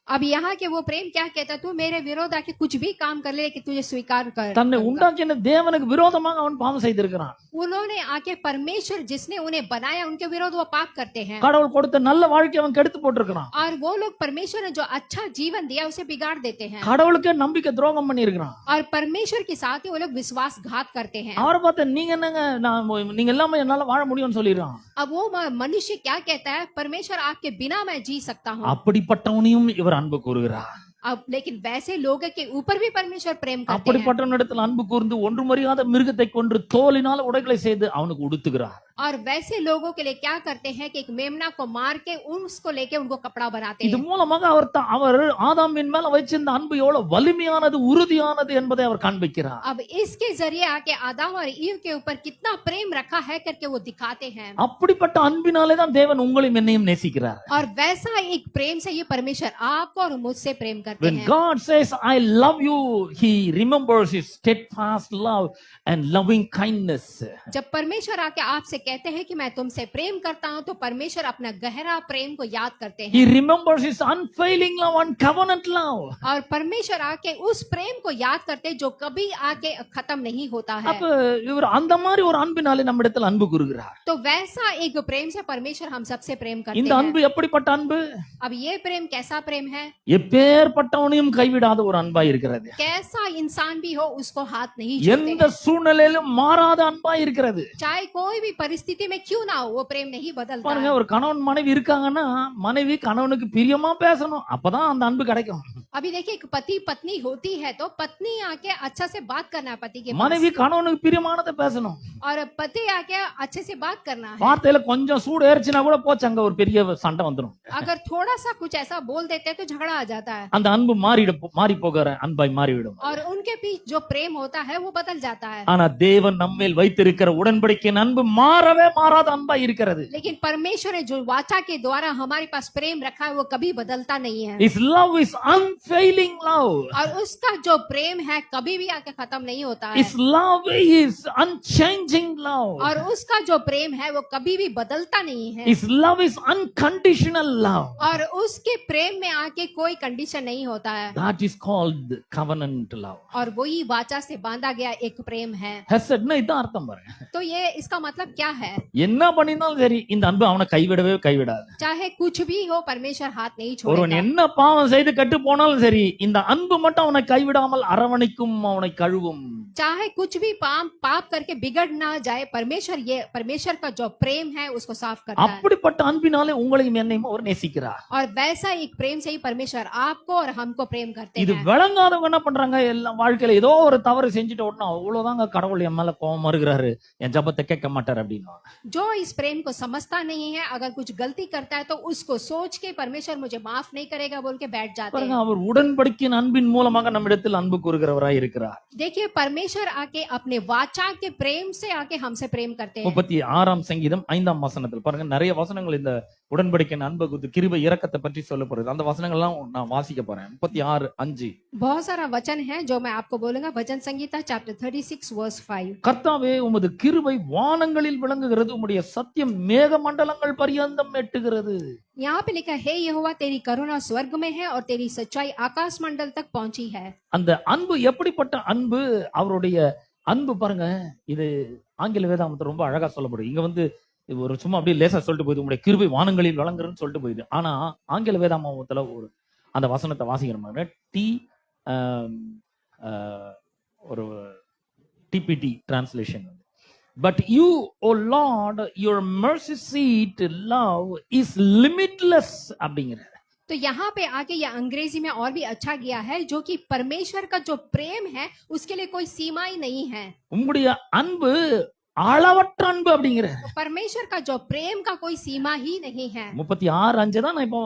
अब यहाँ के वो प्रेम क्या कहता, तू मेरे विरोध आके कुछ भी काम कर ले लेकिन तुझे स्वीकार कर।
தன்னை உண்டாக்கின தேவனுக்கு விரோதமாக அவன் பாவம் செய்திருக்கிறான்.
उन्होंने आके परमेश्वर जिसने उन्हें बनाया उनके विरोध वो पाप करते हैं,
கடவுள் கொடுத்த நல்ல வாழ்க்கை அவன் கெடுத்து போட்டிருக்கிறான்.
और वो लोग परमेश्वर ने जो अच्छा जीवन दिया उसे बिगाड़ देते हैं,
கடவுளுக்கே நம்பிக்கை துரோகம் பண்ணி இருக்கிறான்.
और परमेश्वर के साथ ही वो लोग विश्वासघात करते हैं।
அவரை பார்த்து நீங்க என்னங்க, நீங்க எல்லாமே என்னால வாழ முடியும்னு சொல்லிடுறான்.
अब वो मनुष्य क्या कहता है, परमेश्वर आपके बिना मैं जी सकता हूँ।
அப்படிப்பட்டவனையும் இவர் அன்பு கூறுகிறார்.
अब लेकिन वैसे लोगों के ऊपर भी परमेश्वर प्रेम करते हैं।
அப்படிப்பட்டவனிடத்தில் அன்பு கூர்ந்து ஒன்றுமறியாத மிருகத்தை கொன்று தோலினால உடைகளை செய்து அவனுக்கு உடுத்துகிறார்.
और वैसे लोगों के लिए क्या करते हैं कि एक मेमना को मार के उसको लेके उनको कपड़ा बनाते
இது
हैं।
மூலமாக அவர் ஆதாமின் மேல வச்சிருந்த அன்பு எவ்வளவு வலிமையானது, உறுதியானது என்பதை அவர் காண்பிக்கிறார்.
अब इसके जरिए आके आदम और ईव के ऊपर कितना प्रेम रखा है करके वो दिखाते हैं।
அப்படிப்பட்ட அன்பினாலே தான் தேவன் உங்களையும் என்னையும் நேசிக்கிறார்.
और वैसा एक प्रेम से ये परमेश्वर आपको और मुझसे प्रेम करते
When
हैं।
God says I love you, he remembers his steadfast love and loving kindness.
जब परमेश्वर आके आपसे कहते हैं कि मैं तुमसे प्रेम करता हूं, तो परमेश्वर अपना गहरा प्रेम को याद करते
He
हैं
remembers his unfailing love and covenant love.
और परमेश्वर आके उस प्रेम को याद करते हैं जो कभी आके खत्म नहीं होता है।
அப்ப இவர் அந்த மாதிரி ஒரு அன்பினாலே நம்மிடத்தில் அன்பு கூறுகிறார்.
तो वैसा एक प्रेम से परमेश्वर हम सबसे प्रेम करते
இந்த
हैं।
அன்பு எப்படிப்பட்ட அன்பு?
अब ये प्रेम कैसा प्रेम है?
எப்பேற்பட்டவனையும் கைவிடாத ஒரு அன்பாய் இருக்கிறது.
कैसा इंसान भी हो उसको हाथ नहीं
எந்த
छोड़ते हैं।
சூழ்நிலையிலும் மாறாத அன்பாய் இருக்கிறது.
चाहे कोई भी परिस्थिति में क्यों ना हो, वो प्रेम नहीं बदलता
பாருங்க,
है।
ஒரு கணவன் மனைவி இருக்காங்கன்னா மனைவி கணவனுக்கு பிரியமா பேசணும், அப்பதான் அந்த அன்பு கிடைக்கும்.
अभी देखिए, एक पति पत्नी होती है तो पत्नी आके अच्छा से बात करना है पति के पास,
மனைவி கணவனுக்கு பிரியமானதை பேசணும்.
और पति आके अच्छे से बात करना है।
வார்த்தையில கொஞ்சம் சூடு ஏறிச்சுனா கூட போச்சு, அங்க ஒரு பெரிய சண்டை வந்துடும்.
अगर थोड़ा सा कुछ ऐसा बोल देते हैं तो झगड़ा आ जाता है,
அந்த அன்பு மாறி போகிற அன்பாய் மாறிவிடும்.
और उनके बीच जो प्रेम होता है वो बदल जाता है।
ஆனா தேவன் நம்மேல் வைத்திருக்கிற உடன்படிக்கையின் அன்பு மாறவே மாறாத அன்பாய் இருக்கிறது.
लेकिन परमेश्वर ने जो वाचा के द्वारा हमारे पास प्रेम रखा है वो कभी बदलता नहीं है,
His love is unfailing love.
और उसका जो प्रेम है कभी भी आके खत्म नहीं होता है,
His love is unchanging love.
और उसका जो प्रेम है वो कभी भी बदलता नहीं है,
His love is unconditional love.
और उसके प्रेम में आके कोई कंडीशन नहीं होता है,
That is called covenant love.
और वही वाचा से बांधा गया एक प्रेम है।
ஹெசட்னா இதான் அர்த்தம் பாருங்க.
तो ये इसका मतलब क्या है?
என்ன பண்ணினாலும் சரி இந்த அன்பு அவனை கைவிடவே கைவிடாது.
चाहे कुछ भी हो परमेश्वर हाथ नहीं
ஒருவன்
छोड़ेगा,
என்ன பாவம் செய்து கெட்டு போனாலும் சரி இந்த அன்பு மட்டும் அவனை கைவிடாமல் அரவணைக்கும், அவனை கழுவும்.
चाहे कुछ भी पाप करके बिगड़ ना जाए, परमेश्वर का जो प्रेम है उसको साफ करता है,
அப்படிப்பட்ட அன்பினாலே உங்களையும் என்னையும் அவர் நேசிக்கிறார்.
और वैसा एक प्रेम से ही परमेश्वर आपको और हमको प्रेम करते
இது
हैं।
விளங்காதவங்க என்ன பண்றாங்க, எல்லாம் வாழ்க்கையில ஏதோ ஒரு தவறு செஞ்சுட்டு உடனே அவ்வளவுதாங்க கடவுள் என் மேல கோபமா இருக்கிறாரு, என் ஜெபத்தை கேட்க மாட்டார் அப்படின்னா.
जो इस प्रेम को समझता नहीं है, अगर कुछ गलती करता है तो उसको सोच के परमेश्वर मुझे माफ नहीं करेगा बोल के बैठ जाते
பாருங்க,
हैं।
அவர் உடன்படிக்கையின் அன்பின் மூலமாக நம்மிடத்தில் அன்பு கூறுகிறவராய் இருக்கிறார்.
देखिए, परमेश्वर आके अपने वाचा के प्रेम से आके हमसे प्रेम करते हैं।
36 சங்கீதம் 5ஆம் வசனத்தில் பாருங்க, நிறைய வசனங்கள் இந்த உடன்படிக்கையின் அன்பு குறித்து, கிருபை இரக்கத்தை பற்றி சொல்ல போறது. அந்த வசனங்கள்லாம் நான் வாசிக்க போறேன். 36:5.
बहुत सारा वचन है जो मैं आपको बोलूंगा। भजन संगीता चैप्टर 36 वर्स 5।
கர்த்தாவே, உமது கிருபை வானங்களில் விளங்குகிறது, உம்முடைய சத்தியம் மேக மண்டலங்கள் பரியந்தம் எட்டுகிறது.
यहाँ पे लिखा है, यहोवा तेरी करुणा स्वर्ग में है और तेरी सच्चाई आकाश मंडल तक पहुंची है।
அந்த அன்பு எப்படிப்பட்ட அன்பு? அவருடைய அன்பு பாருங்க, இது ஆங்கில வேதாகமத்துல ரொம்ப அழகா சொல்லப்படுது. இங்க வந்து இது ஒரு சும்மா அப்படியே லேசா சொல்லிட்டு போயிது, உங்களுடைய கிருபை வானங்களில் விளங்குறதுன்னு சொல்லிட்டு போயிது. ஆனா ஆங்கில வேதாகமத்துல ஒரு அந்த வசனத்தை வாசிக்கிற டி ஒரு டிபிடி translation, but you O Lord your mercy seat love is limitless அப்படிங்கிற.
तो यहाँ पे आके यह अंग्रेजी में और भी अच्छा गया है, जो कि परमेश्वर का जो प्रेम है उसके लिए कोई सीमा ही नहीं है।
உங்களுடைய அன்பு அளவற்ற அன்பு அப்படிங்கிற.
तो परमेश्वर का जो प्रेम का कोई सीमा ही नहीं है।
36:5 தான் நான் இப்போ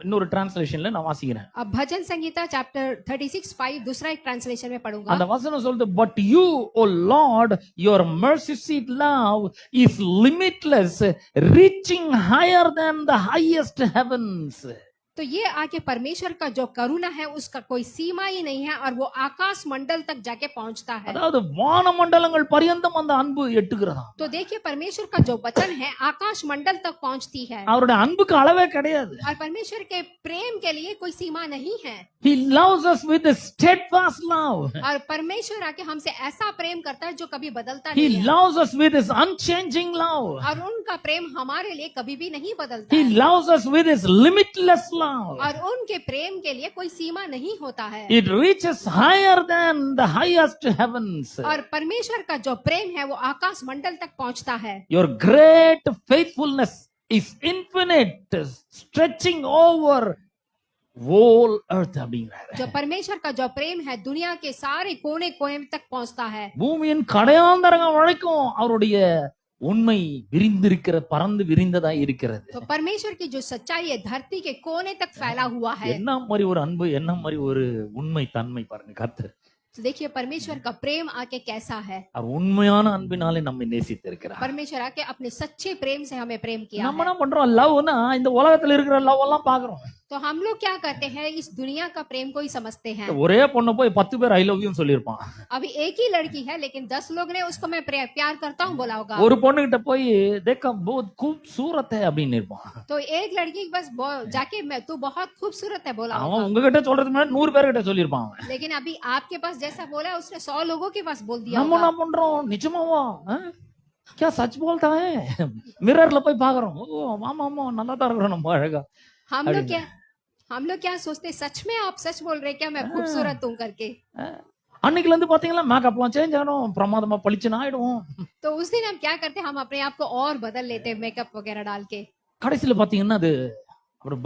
இன்னொரு டிரான்ஸ்லேஷன்ல நான் வாசிக்கிறேன்.
अब भजन संगीता चैप्टर 36:5 दूसरा एक ट्रांसलेशन में पढ़ूंगा।
அந்த வசனம் சொல்லுது, but you o lord your mercy seat love is limitless, reaching higher than the highest heavens.
तो ये आके परमेश्वर का जो करुणा है उसका कोई सीमा ही नहीं है, और वो आकाश मंडल तक जाके पहुंचता है।
அதாவது வான மண்டலங்கள் பரியந்தம் அந்த அன்பு எட்டுகிறதா.
तो देखिए, परमेश्वर का जो वचन है आकाश मंडल तक पहुंचती है,
அவருடைய அன்புக்கு அளவே கிடையாது.
और परमेश्वर के प्रेम के लिए कोई सीमा नहीं है।
He loves us with a steadfast love.
और परमेश्वर आके हमसे ऐसा प्रेम करता है जो कभी बदलता
He
नहीं है,
loves us with his unchanging love.
और उनका प्रेम हमारे लिए कभी भी नहीं बदलता
He
है,
loves us with his limitless love.
और उनके प्रेम के लिए कोई सीमा नहीं होता है,
It reaches higher than the highest heavens.
और परमेश्वर का जो प्रेम है वो आकाश मंडल तक पहुंचता है।
Your great faithfulness is infinite, stretching over whole earth அப்படிங்கிறாரு.
जो परमेश्वर का जो प्रेम है दुनिया के सारे कोने कोने तक पहुंचता है,
பூமியின் கடையாந்தரங்கள் வரைக்கும் அவருடைய உண்மை விரிந்திருக்கிற, பறந்து விரிந்ததாய் இருக்கிறது.
तो परमेश्वर की जो सच्चाई है धरती के कोने तक फैला हुआ है।
என்ன மாதிரி ஒரு அன்பு, என்ன மாதிரி ஒரு உண்மை தன்மை பாருங்க கர்த்தர்.
तो देखिए परमेश्वर का प्रेम आके कैसा है।
அவர் உண்மையான அன்பினாலே நம்மை நேசித்திருக்கிறார்.
परमेश्वर आके अपने सच्चे प्रेम से हमें प्रेम किया
நம்ம
है।
என்ன பண்றோம், லவ்னா இந்த உலகத்துல இருக்கிற லவ் எல்லாம் பாக்குறோம்.
तो हम लोग क्या करते हैं, इस दुनिया का प्रेम को ही समझते हैं।
ஒரே பொண்ணை போய் 10 பேர் ஐ லவ் யூ சொல்லியிருப்பான்.
अभी एक ही लड़की है लेकिन 10 लोग ने उसको मैं प्यार करता हूँ बोला होगा।
ஒரு பொண்ணுகிட்ட போய் देखा बहुत खूबसूरत है அப்படின்னு இருப்பான்.
तो एक लड़की बस जाके मैं तू बहुत खूबसूरत है बोला
அவன்
होगा।
உங்ககிட்ட சொல்றதுக்கு முன்னாடி 100 பேர்கிட்ட சொல்லியிருப்பான் அவன்.
लेकिन अभी आपके पास जैसा बोला उसने 100 लोगों के पास बोल दिया
நம்ம
होगा।
என்ன பண்றோம், நிஜமாவா क्या सच बोलता है, मिररல போய் பாக்குறோம், ஓ ஆமா ஆமா நல்லா தான் இருக்கிறோம் நம்ம அழகா.
हम लोग क्या सोचते, सच में आप सच बोल रहे क्या मैं खूबसूरत हूँ करके।
அன்னைக்குல இருந்து பாத்தீங்களா மேக்கப்லாம் சேஞ்ச் ஆகும், பிரமாதமா பளிச்சுன்னு ஆயிடும்.
तो उस दिन हम क्या करते, हम अपने आप को और बदल लेते हैं मेकअप वगैरह डाल के।
கடைசியில பாத்தீங்கன்னா அது ஒரு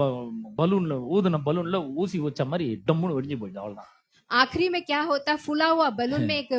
பலூன்ல ஊதுன பலூன்ல ஊசி வச்ச மாதிரி டம்முன்னு வெடிஞ்சு போயிடுது, அவ்வளவுதான்.
आखिरी में क्या होता, फूला हुआ बलून में एक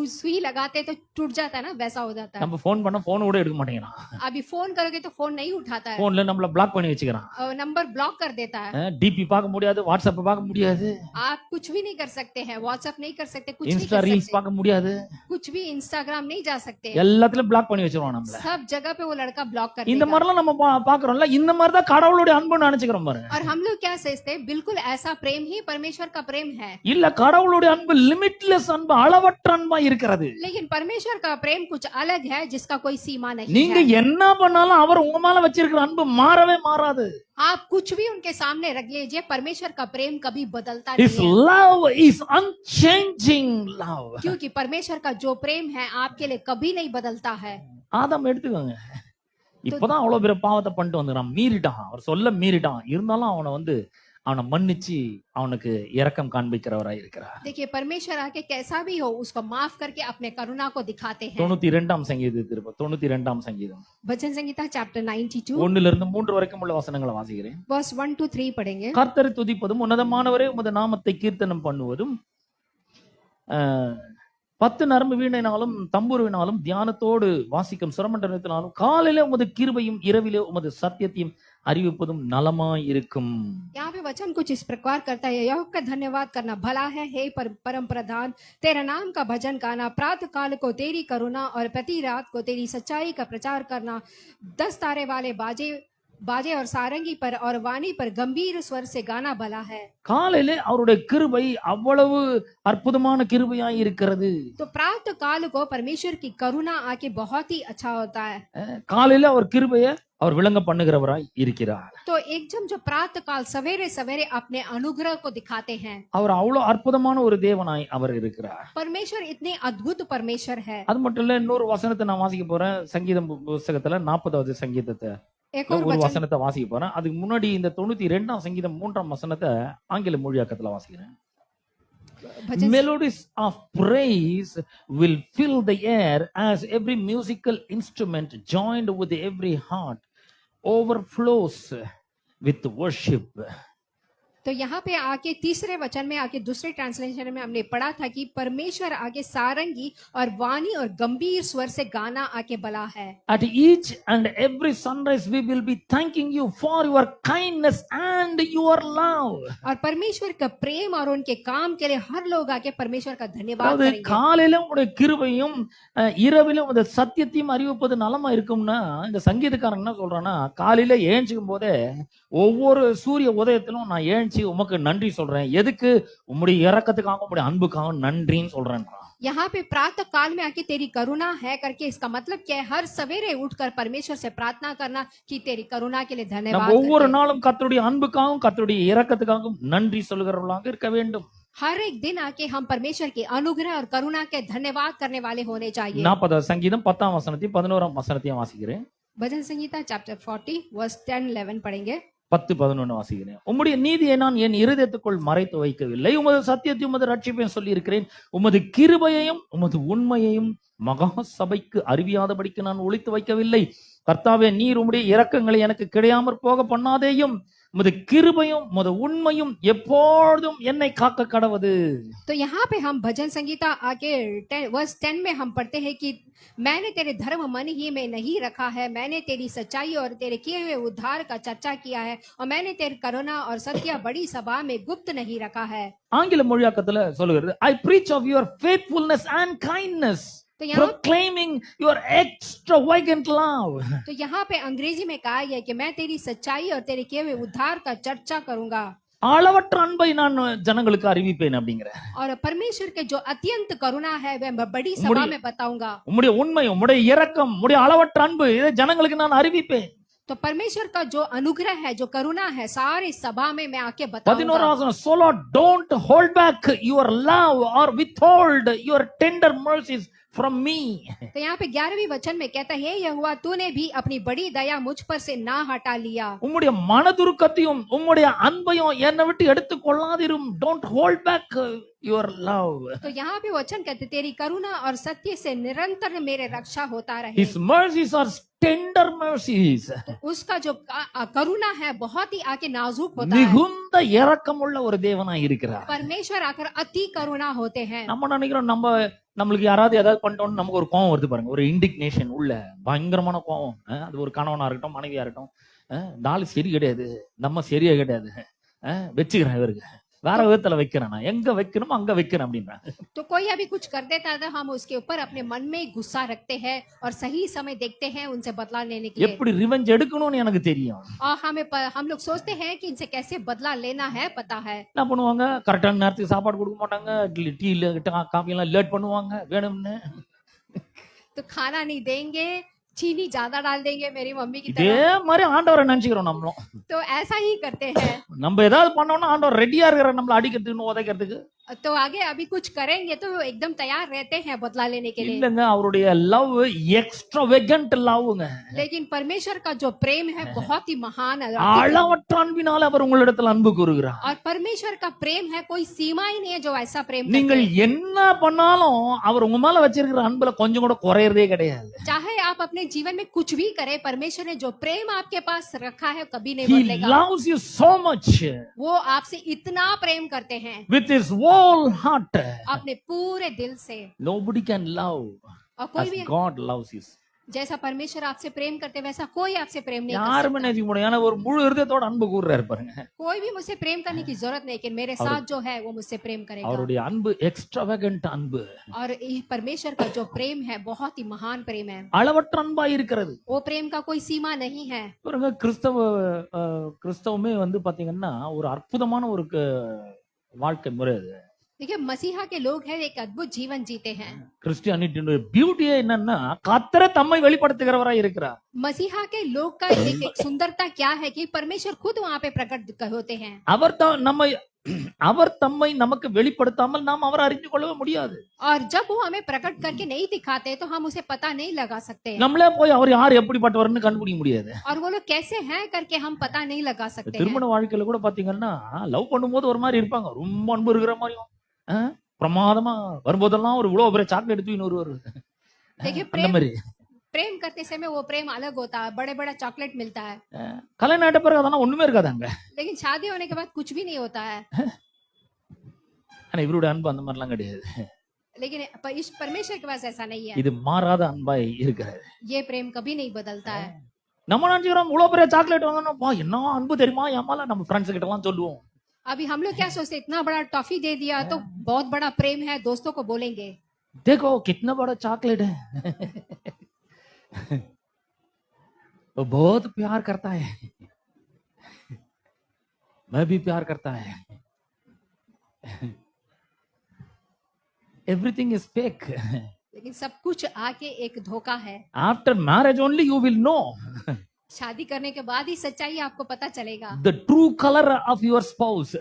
सुई लगाते तो टूट जाता है ना, वैसा हो जाता है।
நம்ம ஃபோன் பண்ண ஃபோன் கூட எடுக்க மாட்டேங்கிறான்.
अभी फोन करोगे तो फोन नहीं उठाता है,
ஃபோன்ல நம்மள பிளாக் பண்ணி வச்சுக்கிறான்.
नंबर ब्लॉक कर देता है।
டிபி பார்க்க முடியாது, வாட்ஸ்அப் பார்க்க முடியாது,
आप कुछ भी नहीं कर सकते हैं, व्हाट्सएप नहीं कर सकते, कुछ नहीं
இன்ஸ்டா
कर
ரீல்ஸ்
सकते,
பார்க்க முடியாது,
कुछ भी इंस्टाग्राम नहीं जा सकते,
எல்லாத்துலயும் பிளாக் பண்ணி வச்சிருவான் நம்மள.
सब जगह पे वो लड़का ब्लॉक कर
இந்த
देगा।
மாதிரிலாம் நம்ம பாக்குறோம்ல, இந்த மாதிரி தான் கடவுளுடைய அன்புன்னு நினைச்சுக்கிறோம் பாருங்க.
और हम लोग क्या सोचते हैं, बिल्कुल ऐसा प्रेम ही परमेश्वर का प्रेम है।
இல்ல, கடவுளுடைய அன்பு லிமிட்லெஸ் அன்பு, அளவற்ற அன்பா இருக்கிறது.
लेकिन परमेश्वर का प्रेम कुछ अलग है जिसका कोई सीमा नहीं
நீங்க
है।
என்ன பண்ணாலும் அவர் உங்க மேல வச்சிருக்கிற அன்பு மாறவே மாறாது.
आप कुछ भी उनके सामने रख लीजिए, परमेश्वर का प्रेम कभी बदलता
His
नहीं है,
love is unchanging love.
क्योंकि परमेश्वर का जो प्रेम है आपके लिए कभी नहीं बदलता है।
ஆதாம் எடுத்துக்கோங்க, இப்பதான் அவ்வளவு பெரிய பாவத்தை பண்ணிட்டு வந்துறான், மீறிட்டான், அவர் சொல்ல மீறிட்டான், இருந்தாலும் அவனை மன்னிச்சு அவனுக்கு இரக்கம் காண்பிக்கிறவராய் இருக்கிறார்.
देखिए परमेश्वर आके कैसा भी हो उसको माफ करके अपने करुणा को दिखाते हैं।
92ஆம் சங்கீதம், 92ஆம் சங்கீதம்
भजन संहिता चैप्टर 92
1 இருந்து 3 வரைக்கும் உள்ள வசனங்களை வாசிக்கிறேன்.
वर्स 1 to 3 पढ़ेंगे।
கர்த்தரை துதிப்பதும் உன்னதமானவரே உமது நாமத்தை கீர்த்தனம் பண்ணுவதும் 10 நரம்பு வீணையினாலும் தம்புருவினாலும் தியானத்தோடு வாசிக்கும் சுரமண்டலத்தினாலும் காலையிலே உமது கிருபையும் இரவிலே உமது சத்தியத்தையும் அறிவிப்பதும் நலமாய் இருக்கும்.
यहाँ पे वचन कुछ इस प्रकार करता है, यहोवा का धन्यवाद करना भला है, हे परम प्रधान तेरा नाम का भजन गाना, प्रातः काल को तेरी करुणा और प्रति रात को तेरी सच्चाई का प्रचार करना, 10 तारे वाले बाजे और सारंगी पर और वाणी पर गंभीर स्वर से गाना भला है।
காலையிலே அவருடைய கிருபை அவ்வளவு அற்புதமான கிருபையாய் இருக்கிறது.
तो प्रातः काल को परमेश्वर की करुणा आके बहुत ही अच्छा होता है।
காலையில அவர் கிருபையை அவர் விளங்க பண்ணுகிறவராய் இருக்கிறார்.
तो एकदम जो प्रातः काल सवेरे सवेरे अपने अनुग्रह को दिखाते हैं।
அவர் அவ்வளவு அற்புதமான ஒரு தேவனாய் அவர் இருக்கிறார்.
परमेश्वर इतने अद्भुत परमेश्वर है।
அது மட்டும் இல்ல, இன்னொரு வசனத்தை நான் வாசிக்க போறேன். சங்கீதம் புத்தகத்துல 40வது சங்கீதத்தை
एक और
ஒரு
वचन
வசனத்தை வாசிக்க போறேன். அதுக்கு முன்னாடி இந்த 92ஆம் சங்கீதம் 3ஆம் வசனத்தை ஆங்கில மொழியாக்கத்துல வாசிக்கிறேன்.
भजन
Melodies of praise will fill the air as every musical instrument joined with every heart overflows with worship.
तो यहाँ पे आके तीसरे वचन में आके दूसरे ट्रांसलेशन में हमने पढ़ा था कि परमेश्वर आके सारंगी और वाणी और गंभीर स्वर से गाना आके बला है।
At each and every sunrise we will be thanking you for your kindness and your love.
और परमेश्वर का प्रेम और उनके काम के लिए हर लोग आके परमेश्वर का धन्यवाद
அதாவது
करेंगे।
காலையில உங்களுடைய கிருபையும் இரவிலும் அந்த சத்தியத்தையும் அறிவிப்பது நலமா இருக்கும்னா, இந்த சங்கீதக்காரன் என்ன சொல்றான்னா, காலையில ஏஞ்சிக்கும் போதே ஒவ்வொரு சூரிய உதயத்திலும் நான் ஏஞ்சி உமக்கு நன்றி சொல்றேன், எதுக்கு, உம்முடைய இரக்கத்துக்காக உம்முடைய அன்புக்காக நன்றின்னு சொல்றேன்.
यहाँ पे प्रातः काल में आके तेरी करुणा है करके इसका मतलब क्या है, हर सवेरे उठकर परमेश्वर से प्रार्थना करना कि तेरी करुणा के लिए धन्यवाद
நம்ம ஒவ்வொரு
करके।
நாளும் கர்த்தருடைய அன்புக்காகவும் கர்த்தருடைய இரக்கத்துக்காகவும் நன்றி சொல்கிறவர்களாக இருக்க வேண்டும்.
हर एक दिन आके हम परमेश्वर के अनुग्रह और करुणा के धन्यवाद करने वाले होने चाहिए।
40வது சங்கீதம் 10ஆம் வசனத்தையும் 11ஆம் வசனத்தையும் வாசிக்கிறேன்.
भजन संहिता चैप्टर 40 वर्स 10-11 पढ़ेंगे।
10-11 வாசிக்கிறேன். உம்முடைய நீதியை நான் என் இருதயத்துக்குள் மறைத்து வைக்கவில்லை, உமது சத்தியத்தையும் உமது ரட்சிப்பையும் சொல்லி இருக்கிறேன், உமது கிருபையையும் உமது உண்மையையும் மகா சபைக்கு அறிவியாதபடிக்கு நான் ஒளித்து வைக்கவில்லை. கர்த்தாவே, நீர் உம்முடைய இரக்கங்களை எனக்கு கிடையாமற் போக பண்ணாதேயும், உமது கிருபையும் உமது உண்மையும் எப்பொழுதும் என்னை காக்க கடவது.
तो यहाँ पे हम भजन संगीता आके वर्स 10 में हम पढ़ते हैं कि मैंने तेरे धर्म मन ही में नहीं रखा है, मैंने तेरी सच्चाई और तेरे किए हुए उद्धार का चर्चा किया है, और मैंने तेरी करुणा और सत्य बड़ी सभा में गुप्त नहीं रखा है।
ஆங்கில மொழியாக்கத்துல சொல்லுகிறது, I preach of your faithfulness and kindness.
तो यहाँ
proclaiming your extravagant love.
तो यहाँ पे अंग्रेजी में कहा गया कि मैं तेरी सच्चाई और तेरे किए हुए उद्धार का चर्चा करूंगा
அளவற்ற அன்பை நான் ஜனங்களுக்கு அறிவிப்பேன் அப்படிங்கிற.
और परमेश्वर के जो अत्यंत करुणा है वह मैं बड़ी सभा में बताऊंगा.
உம்முடைய உண்மை, உம்முடைய இரக்கம், உம்முடைய அளவற்ற அன்பு இதை ஜனங்களுக்கு நான் அறிவிப்பேன்.
तो परमेश्वर का जो अनुग्रह है, जो करुणा है, सारी सभा में मैं आके बताऊंगा.
11 वचனம், so Lord, don't hold back your love or withhold your tender mercies from me.
तो यहाँ पे 11वीं वचन में कहता है यहोवा तूने भी अपनी बड़ी दया मुझ पर से ना हटा लिया.
உம்முடைய மனதுருக்கத்தையும் உம்முடைய அன்பையும் என்னை விட்டு எடுத்து கொள்ளாதிரும். Don't hold back your love.
तो यहाँ पे वचन कहते तेरी करुणा और सत्य से निरंतर मेरे रक्षा होता रहे.
His mercies are tender mercies.
तो उसका जो करुणा है बहुत ही आके नाजुक होता है.
மிகுந்த இரக்கமுள்ள ஒரு தேவனாய் இருக்கிறார்.
परमेश्वर आकर अति करुणा होते हैं.
நம்ம நினைக்கிறோம் நம்மளுக்கு யாராவது ஏதாவது பண்ணிட்டோம்னு நமக்கு ஒரு கோவம் வருது பாருங்க, ஒரு இண்டிக்னேஷன் உள்ள பயங்கரமான கோவம். அது ஒரு கணவனா இருக்கட்டும், மனைவியா இருக்கட்டும், இந்த ஆளு சரி கிடையாது, நம்ம சரியா கிடையாது, வச்சுக்கிறேன் இவருக்கு, வேற விதத்துல வைக்கிறேன், நான் எங்க வைக்கணுமோ அங்க வைக்கிறேன் அப்படின்னா.
तो कोई अभी कुछ कर देता है तो हम उसके ऊपर अपने मन में गुस्सा रखते हैं और सही समय देखते हैं उनसे बदला लेने के लिए.
எப்படி ரிவெஞ்ச் எடுக்கணும்னு எனக்கு தெரியும்.
और हम लोग सोचते हैं कि इनसे कैसे बदला लेना है पता है.
என்ன பண்ணுவாங்க, கரெக்டான நேரத்துக்கு சாப்பாடு கொடுக்க மாட்டாங்க, டீ காஃபி எல்லாம் லேட் பண்ணுவாங்க வேணும்னு.
तो खाना नहीं देंगे, चीनी ज्यादा डाल देंगे मेरी मम्मी की
இதே
तरह.
மாதிரி ஆண்டவரை நினைச்சுக்கிறோம் நம்மளும்.
तो ऐसा ही करते हैं.
நம்ம ஏதாவது பண்ணோம்னா ஆண்டவர் ரெடியா இருக்கிற நம்மள அடிக்கிறதுக்கு உதைக்கிறதுக்கு.
तो आगे अभी कुछ करेंगे तो एकदम तैयार रहते हैं बदला लेने के लिए.
இல்லங்க, அவருடைய லவ் எக்ஸ்ட்ராவேகன்ட் லவ்ங்க.
लेकिन परमेश्वर का जो प्रेम है बहुत ही महान है.
அளவற்ற அன்பினால் அவர் உங்களிடத்தில் அன்பு கூறுகிறார்.
और परमेश्वर का प्रेम है कोई सीमा ही नहीं है जो ऐसा प्रेम करते
நீங்கள்
हैं.
என்ன பண்ணாலும் அவர் உங்க மேல வச்சிருக்கிற அன்புல கொஞ்சம் கூட குறையறதே கிடையாது.
चाहे आप अपने जीवन में कुछ भी करें, परमेश्वर ने जो प्रेम आपके पास रखा है कभी नहीं
He
बदलेगा.
loves you so much
वो आपसे इतना प्रेम करते हैं
with his whole heart.
अपने पूरे दिल से.
Nobody can love
और कोई
as
भी
God loves you.
जैसा परमेश्वर आपसे प्रेम करते वैसा कोई आपसे प्रेम नहीं कर
யாருமே நினைக்க முடியும், ஏன்னா ஒரு முழு இருதயத்தோட அன்பு கூறுறாரு பாருங்க.
सकता. कोई भी मुझसे प्रेम करने की जरूरत नहीं, लेकिन मेरे साथ जो है वो मुझसे प्रेम करेगा.
அவருடைய அன்பு எக்ஸ்ட்ராவேகன்ட் அன்பு,
और ये परमेश्वर का जो प्रेम है बहुत ही महान प्रेम है.
அளவற்ற அன்பாய் இருக்கிறது.
वो प्रेम का कोई सीमा नहीं है.
பாருங்க, கிறிஸ்தவமே வந்து பாத்தீங்கன்னா ஒரு அற்புதமான ஒரு வாழ்க்கை முறை அது.
देखिए मसीहा के लोग हैं एक अद्भुत जीवन जीते हैं.
கிறிஸ்டியானிட்டியோட பியூட்டியே என்னன்னா கர்த்தர் தம்மை வெளிப்படுத்துகிறவராய் இருக்கிறார்.
मसीहा के लोग का एक सुंदरता क्या है कि परमेश्वर खुद वहाँ पे प्रकट होते हैं.
அவர் தம்மை நமக்கு வெளிப்படுத்தாமல் நாம் அவரை அறிந்து கொள்ளவே முடியாது.
और जब वो हमें प्रकट करके नहीं दिखाते तो हम उसे पता नहीं लगा सकते.
நம்மளே போய் அவர் யார் எப்படிப்பட்டவர்னு கண்டுபிடிக்க முடியாது.
और वो लोग कैसे हैं करके हम पता नहीं लगा सकते हैं.
திருமண வாழ்க்கையில கூட பாத்தீங்கன்னா லவ் பண்ணும்போது ஒரு மாதிரி இருப்பாங்க, ரொம்ப அன்பு இருக்கிற மாதிரியும், பிரமாதமா வரும்போதெல்லாம் ஒரு இவ்வளவு பெரிய சாக்லேட் எடுத்து இன்னொரு
देखिए
அந்த மாதிரி.
प्रेम करते समय वो प्रेम अलग होता है, बड़े बड़ा चॉकलेट मिलता है.
கல்யாணம் ஆயிட்ட பிறகு அதெல்லாம் ஒண்ணுமே இருக்காதாங்க.
लेकिन शादी होने के बाद कुछ भी नहीं होता है.
ஆனா இவருடைய அன்பு அந்த மாதிரிலாம் கிடையாது.
लेकिन इस परमेश्वर के पास ऐसा नहीं है.
இது மாறாத அன்பாய் இருக்கிறது.
ये प्रेम कभी नहीं बदलता है.
நம்ம நினைச்சுக்கிறோம் இவ்வளவு பெரிய சாக்லேட் வாங்கணும், என்ன அன்பு தெரியுமா ஏமால, நம்ம ஃப்ரெண்ட்ஸ் கிட்ட எல்லாம் சொல்லுவோம்.
अभी हम लोग क्या सोचते इतना बड़ा टॉफी दे दिया तो बहुत बड़ा प्रेम है, दोस्तों को बोलेंगे
देखो कितना बड़ा चॉकलेट है, वो बहुत प्यार करता है, मैं भी प्यार करता है. Everything is fake.
लेकिन सब कुछ आके एक धोखा है.
After marriage only you will know
शादी करने के बाद ही सच्चाई आपको पता चलेगा.
the true color of your spouse.